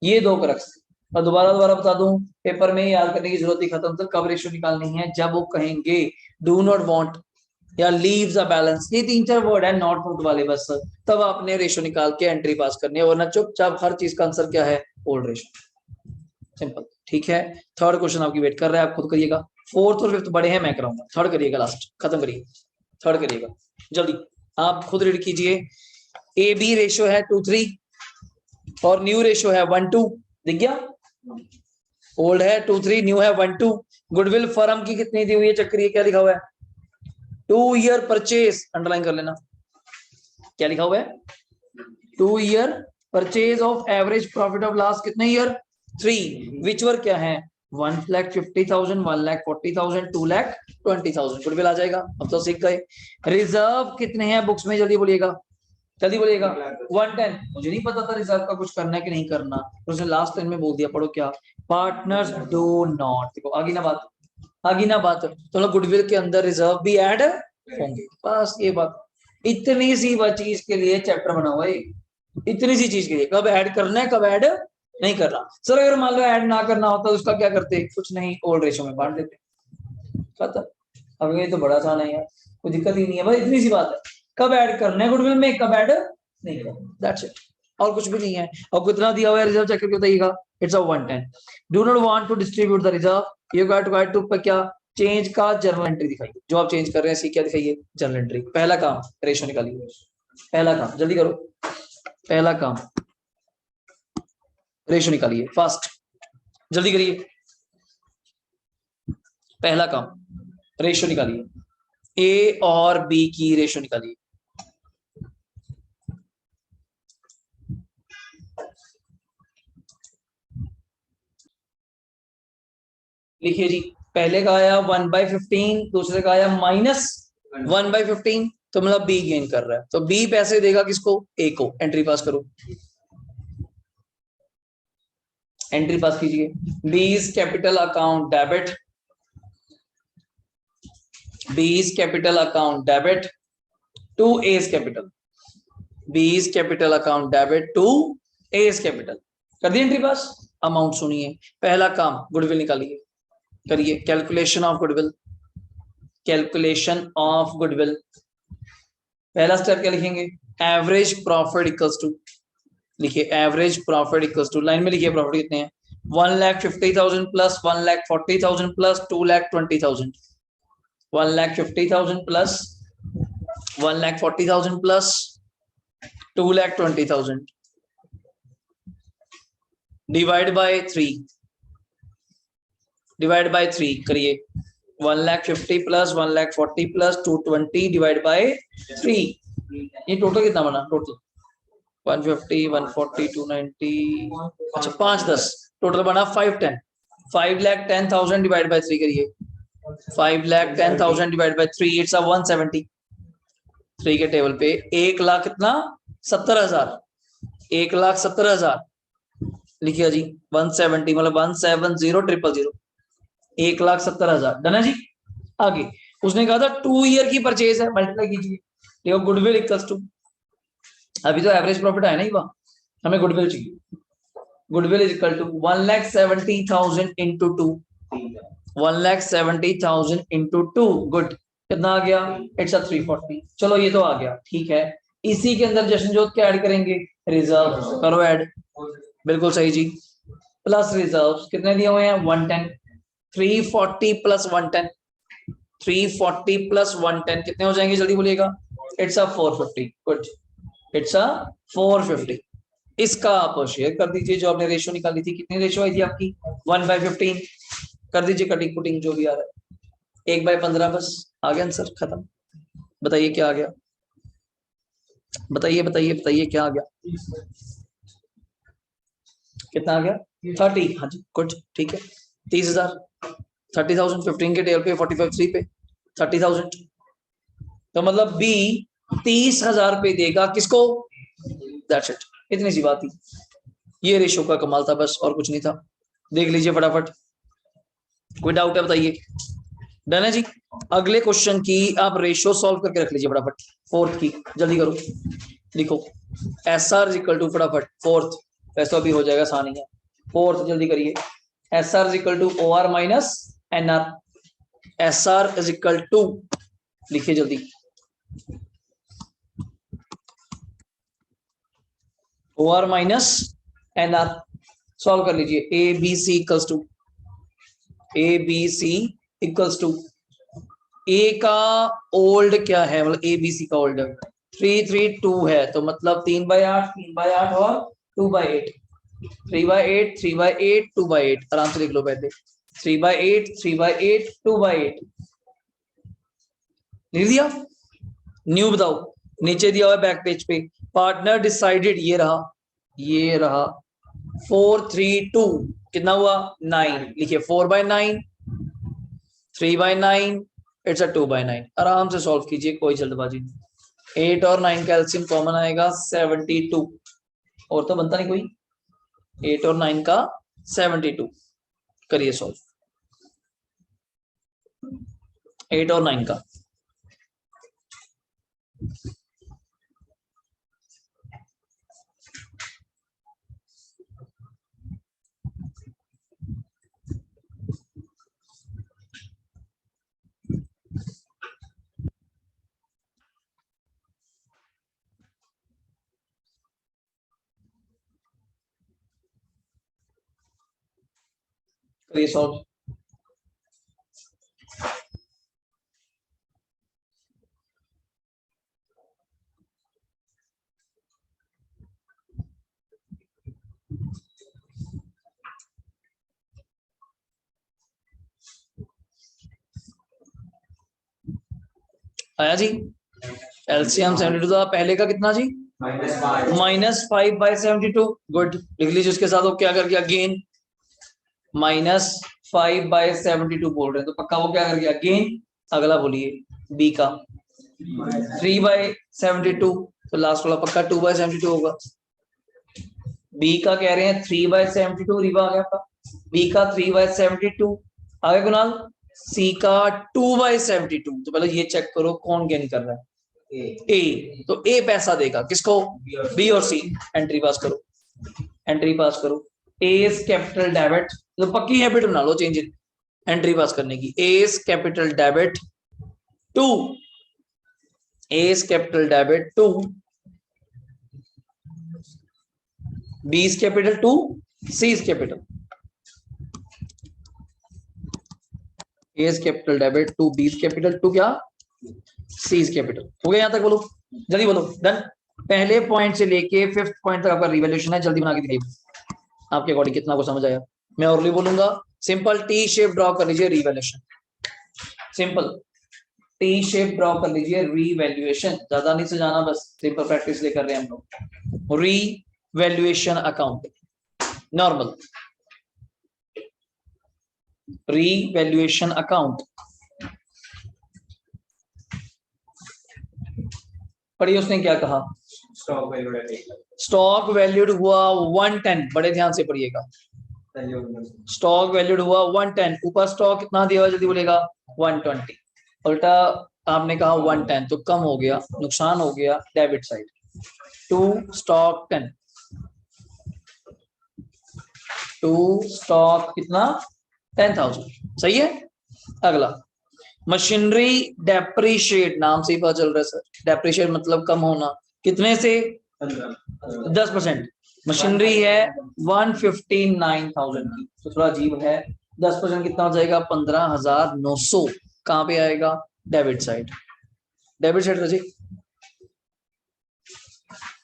ये दो क्रक्स। और दोबारा बता दूं, पेपर में याद करने की जरूरत ही खत्म। तो कब रेशियो निकालनी है, जब वो कहेंगे डू नॉट वांट या लीव्स अ बैलेंस, ये 3-4 वर्ड है नॉट वांट वाले, बस तब आपने रेशियो निकाल के एंट्री पास करनी है, वरना चुपचाप हर चीज का आंसर क्या है ओल्ड रेशियो, सिंपल। ठीक है, थर्ड क्वेश्चन आपकी वेट कर रहा है, आप खुद करिएगा। फोर्थ और फिफ्थ बड़े हैं, मैं कराऊंगा। थर्ड करिएगा, लास्ट खत्म करिए, थर्ड करिएगा जल्दी, आप खुद रीड कीजिए। ए बी रेशियो है 2:3 और न्यू रेशियो है 1:2, दिख गया। ओल्ड है 2:3, न्यू है 1:2। गुडविल फर्म की कितनी दी हुई है, चक्कर क्या लिखा हुआ है 2 ईयर परचेज, अंडरलाइन कर लेना, क्या लिखा हुआ है 2 year purchase of average profit of last कितने ईयर 3, विच वर क्या है 1,50,000, 1,40,000, 2,20,000 गुडविल आ जाएगा। अब तो सीख गए। रिजर्व कितने हैं बुक्स में, जल्दी बोलिएगा 110। मुझे नहीं पता था रिजर्व का कुछ करना है कि नहीं करना, तो उसने लास्ट टाइम में बोल दिया, पढ़ो क्या, पार्टनर्स डू नॉट, देखो आगे ना बात। तो गुडविल के अंदर रिजर्व भी ऐड होंगे, बस ये बात। इतनी सी चीज के लिए चैप्टर बना हुआ है, इतनी सी चीज के लिए, कब ऐड करना है कब ऐड नहीं करना। सर अगर मान लो ऐड ना करना होता तो उसका क्या करते, कुछ नहीं, ओल्ड रेशियो में बांट देते, खत्म। अब ये तो बड़ा आसान है यार, कोई दिक्कत ही नहीं है, बस इतनी सी बात है, कब ऐड करना है गुडविल में कब ऐड नहीं करना, दैट्स इट, और कुछ भी नहीं है। और कितना दिया हुआ है रिजर्व, चेक करके बताइएगा, it's a 110। Do not want to distribute the reserve, you got to क्या चेंज का जर्नल एंट्री दिखाइए, जो आप चेंज कर रहे हैं सी क्या दिखाइए जर्नल एंट्री। पहला काम रेशियो निकालिए, पहला काम जल्दी करो, पहला काम रेशियो निकालिए, फास्ट जल्दी करिए, पहला काम रेशियो निकालिए, ए और बी की रेशियो निकालिए। लिखिए जी, पहले का आया 1/15, दूसरे का आया -1/15, तो मतलब बी गेन कर रहा है, तो बी पैसे देगा किसको, ए को। एंट्री पास करो, एंट्री पास कीजिए। B's capital account debit, B's capital account debit to A's capital, B's capital account debit to A's capital, कर दी एंट्री पास। अमाउंट सुनिए, पहला काम गुडविल निकालिए, करिए calculation of goodwill, calculation of goodwill. पहला स्टेप क्या लिखेंगे, एवरेज प्रॉफिट इक्वल्स टू, लिखिए average profit equals to, line में लिखिए प्रॉफिट कितने हैं 1,50,000 plus 1,40,000 plus 2,20,000, 1,50,000 plus 1,40,000 plus 2,20,000 divide by 3, divide by 3 करिए, 1,50,000 प्लस 1,40,000 प्लस 220 डिवाइड बाय 3, ये टोटल कितना बना, टोटल 150 140 290, अच्छा 510, टोटल बना 510, 5,10,000 डिवाइड बाय 3 करिए, 5,10,000 डिवाइड बाय 3, इट्स अ 170। 3 के टेबल पे 1 लाख कितना 70,000, 1,70,000 लिखिए जी, 170 मतलब 170,000, 1,70,000 डन है जी। आगे उसने कहा था 2 ईयर की परचेज है, मल्टीप्लाई कीजिए, देखो गुडविल इक्वल्स टू, अभी तो एवरेज प्रॉफिट है नहीं, वहां हमें गुडविल चाहिए, goodwill is equal to 1,70,000 into 2, 1,70,000 into 2, good, कितना आ गया, इट्स अ 340। चलो ये तो आ गया, ठीक है। इसी के अंदर जशनजोत क्या ऐड करेंगे, रिजर्व, करो ऐड, बिल्कुल सही जी, प्लस रिजर्व कितने दिए हुए हैं 110, 340 प्लस 110, 340 प्लस 110 कितने हो जाएंगे जल्दी बोलिएगा, it's a 450, good, it's a 450। इसका आप शेयर कर दीजिए, जो आपने रेशो निकाली थी, कितनी रेशो आई थी आपकी 1/15, कर दीजिए कटिंग पुटिंग जो भी आ रहा है, 1/15, बस आ गया आंसर, खत्म। बताइए क्या आ गया, बताइए बताइए बताइए क्या आ गया, कितना आ गया 30, हाँ जी गुड, ठीक है 30,000, 30,000 15 के टेबल पे 45 3 पे 30,000, तो मतलब बी 30,000 रुपए देगा किसको, दैट्स इट, इतनी सी बात थी, ये रेशो का कमाल था बस, और कुछ नहीं था। देख लीजिए फटाफट, कोई डाउट है बताइए, डन है जी। अगले क्वेश्चन की आप रेशियो सॉल्व करके रख लीजिए फटाफट, फोर्थ की, जल्दी करो, लिखो एस आर इक्वल टू, फटाफट फोर्थ, वैसे अभी हो जाएगा, आसानी है, फोर्थ जल्दी करिए, S R equal to O R minus N R, S R is equal to, लिखिए जल्दी, O R minus N R, solve कर लीजिए, A B C equals to, A B C equals to, A का ओल्ड क्या है, मतलब ए बी सी का ओल्ड 332 है, तो मतलब 3/8, 3/8 और 2/8, 3/8, 3/8, 2/8, आराम से लिख लो पहले, 3/8, 3/8, 2/8, लिख दिया, न्यू बताओ, नीचे दिया हुआ बैक पेज पे, पार्टनर डिसाइडेड, ये रहा 432, कितना हुआ 9, लिखिए 4/9, 3/9, इट्स अ 2/9, आराम से सॉल्व कीजिए, कोई जल्दबाजी नहीं, 8 और 9 का एलसीएम कॉमन आएगा 72, और तो बनता नहीं कोई, 8 और 9 का 72, करिए सॉल्व, 8 और 9 का, करिए सॉल्व, आया जी, एलसीएम 72 था, पहले का कितना जी -5/72, गुड, लिख लीजिए, उसके साथ वो क्या कर गया गेन, -5/72 बोल रहे हैं, तो पक्का वो क्या कर गया गेन, अगला बोलिए बी का 3/72, तो लास्ट वाला पक्का 2/72 होगा, बी का कह रहे हैं 3/72, रीवा आ गया आपका, बी का 3/72 आगे, कुणाल सी का 2/72, तो पहले ये चेक करो कौन गेन कर रहा है, ए, तो ए पैसा देगा किसको, बी और सी, एंट्री पास करो, एंट्री पास करो, एस कैपिटल डेबिट, तो पक्की हैबिट बना लो चेंज इन, एंट्री पास करने की, A's capital debit to, A's capital debit to, B's capital to, C's capital, A's capital debit to, B's capital to, क्या सीज कैपिटल, हो गया यहां तक, बोलो जल्दी बोलो, डन। पहले पॉइंट से लेके 5th पॉइंट तक आपका रिवैल्यूएशन है, जल्दी बना के दीजिए, आपके अकॉर्डिंग कितना को समझ आया, मैं और भी बोलूंगा, सिंपल टी शेप ड्रॉ कर लीजिए, revaluation, simple T shape draw कर लीजिए, रीवैल्यूएशन, ज्यादा नहीं सजाना, बस सिंपल प्रैक्टिस ले कर रहे हैं हम लोग, revaluation account, normal revaluation account, पढ़िए उसने क्या कहा, स्टॉक वैल्यूड हुआ 110, बड़े ध्यान से पढ़िएगा, स्टॉक वैल्यूड हुआ 110, ऊपर स्टॉक कितना दिया हुआ जल्दी बोलेगा 120, उल्टा आपने कहा 110, तो कम हो गया, नुकसान हो गया debit side, to stock 10, to stock कितना 10,000, सही है। अगला मशीनरी डेप्रीशिएट, नाम से ही पता चल रहा है सर, डेप्रीशिएट मतलब कम होना, कितने से? 10%। मशीनरी है 159,000 की, तो थोड़ा अजीब है। 10% कितना हो जाएगा? 15,900। कहाँ पे आएगा? Debit side. डेबिट साइड रजी,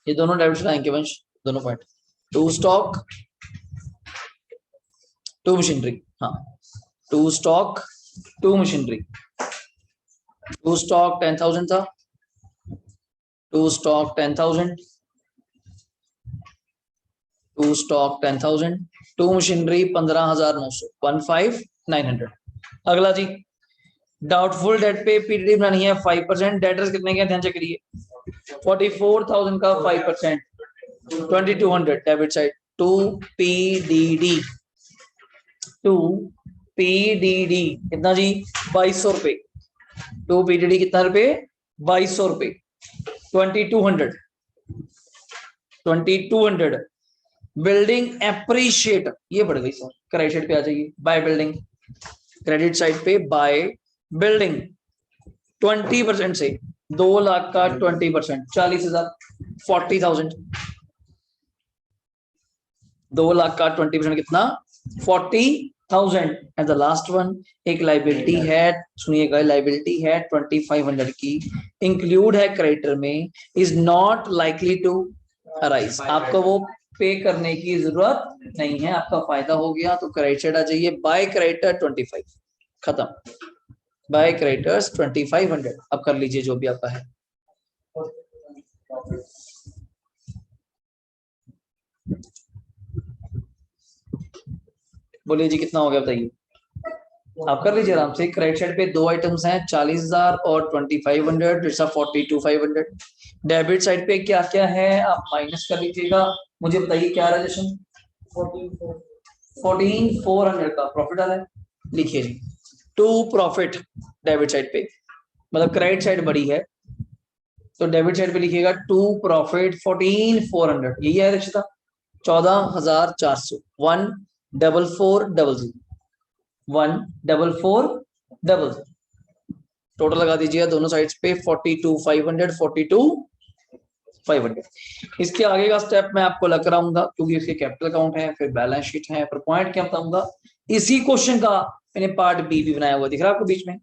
ये दोनों डेबिट साइड आएंगे वंश, दोनों point. To stock, to machinery, हाँ to stock, to machinery. To stock 10,000 था, to stock 10,000, to stock 10,000, to machinery 15,900, 15,900। अगला जी, डाउटफुल डेट पे पीडीडी बनानी है 5%। डेटर्स कितने के ध्यान चेक करिए, 44,000 का 5%, 2,200 debit side. To PDD, to PDD कितना जी? 2,200 रुपए। टू पीडीडी कितना रुपए? 2,200 रुपए। 2,200, 2,200। बिल्डिंग एप्रिशिएट, ये बढ़ गई सर, क्रेडिट साइड पे आ जाइए। बाय बिल्डिंग, क्रेडिट साइड पे बाय बिल्डिंग 20% से 2 लाख का 20%, 40,000, 40,000। 2 लाख का 20% कितना? 40,000। एंड द लास्ट वन, एक लाइबिलिटी है, सुनिएगा, लाइबिलिटी है 2,500 की, इंक्लूड है क्रेडिटर में, is not likely to arise. आपको वो पे करने की जरूरत नहीं है, आपका फायदा हो गया, तो क्रेडिट आ जाइए। बाय क्रेडिटर 25, खत्म। By creditors 2,500। अब कर लीजिए जो भी आपका है। बोलिए जी कितना हो गया बताइए, आप कर लीजिए आराम से। क्रेडिट साइड पे दो आइटम्स हैं, 40,000 और 2,500, इट्स 42,500। डेबिट साइड पे क्या क्या है आप माइनस कर लीजिएगा, मुझे बताइए क्या राजेशन? 14,400 का प्रॉफिट आ रहा है, लिखिए जी। टू प्रॉफिट डेबिट साइड पे, मतलब क्रेडिट साइड बड़ी है तो डेबिट साइड पे लिखिएगा टू प्रॉफिट 14,400, यही है रिश्ता। 14,400, 1,4,400, 1,4,400 टोटल लगा दीजिएगा दोनों साइड्स पे 42,500, 42,500। इसके आगे का स्टेप मैं आपको लग कराऊंगा क्योंकि इसके कैपिटल अकाउंट है, फिर बैलेंस शीट है, फिर पॉइंट क्या बताऊंगा। इसी क्वेश्चन का मैंने पार्ट बी भी बनाया हुआ, दिख रहा है आपको बीच में,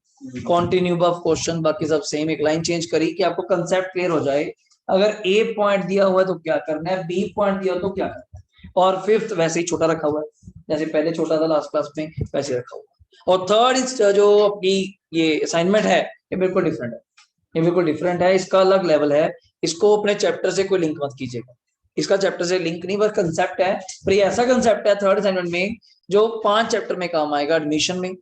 कंटिन्यू अबव क्वेश्चन, बाकी सब सेम। एक लाइन चेंज करी कि आपको कंसेप्ट क्लियर हो जाए। अगर ए पॉइंट दिया हुआ है तो क्या करना है, बी पॉइंट दिया हो तो क्या करना है, और फिफ्थ वैसे ही छोटा रखा हुआ है, जैसे पहले छोटा था लास्ट क्लास में वैसे रखा हुआ। और थर्ड जो अपनी ये असाइनमेंट है ये बिल्कुल डिफरेंट है, ये बिल्कुल डिफरेंट है, इसका अलग लेवल है। इसको अपने चैप्टर से कोई लिंक मत कीजिएगा, इसका चैप्टर से लिंक नहीं, बस कंसेप्ट है। पर ये ऐसा कंसेप्ट है थर्ड असाइनमेंट में जो 5 चैप्टर में काम आएगा, एडमिशन में,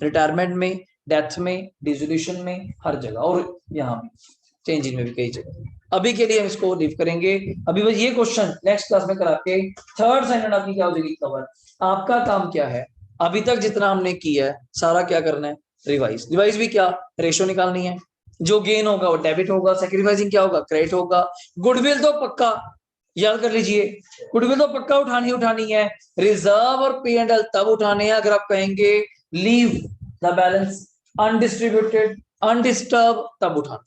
रिटायरमेंट में, डेथ में, डिसोल्यूशन में, हर जगह, और यहाँ भी चेंजिंग में भी कई जगह। अभी के लिए हम इसको लीव करेंगे। अभी बस ये क्वेश्चन नेक्स्ट क्लास में करा के थर्ड असाइनमेंट आपकी क्या हो जाएगी कवर। आपका काम क्या है, अभी तक जितना हमने किया है सारा क्या करना है, रिवाइज। रिवाइज भी क्या, रेशो निकालनी है, जो गेन होगा वो डेबिट होगा, सैक्रिफाइसिंग क्या होगा, क्रेडिट होगा। गुडविल तो पक्का याद कर लीजिए, गुडविल तो पक्का उठानी है। रिजर्व और पी एंड एल तब उठाने हैं अगर आप कहेंगे leave the balance undistributed undisturbed, तब उठाना।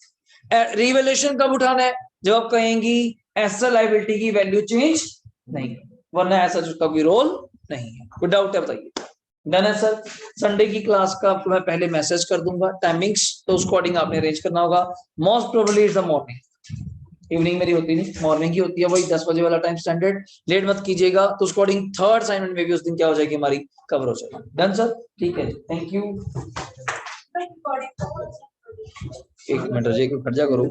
रिवैल्यूएशन कब उठाना है, जब आप कहेंगी एसेट लायबिलिटी की वैल्यू चेंज नहीं, वरना ऐसा उसका कोई रोल नहीं है। कोई डाउट है बताइए? डन है सर। संडे की क्लास का आपको मैं पहले मैसेज कर दूंगा टाइमिंग्स, तो उस अकॉर्डिंग आपने अरेंज करना होगा। Most probably is the morning, evening मेरी होती नहीं, मॉर्निंग की होती है, वही 10 बजे वाला टाइम स्टैंडर्ड। लेट मत कीजिएगा, तो उस अकॉर्डिंग थर्ड असाइनमेंट में भी उस दिन क्या हो जाएगी हमारी, कवर हो जाएगी। डन सर, ठीक है, थैंक यू। एक मिनट रजिए, खर्चा करो।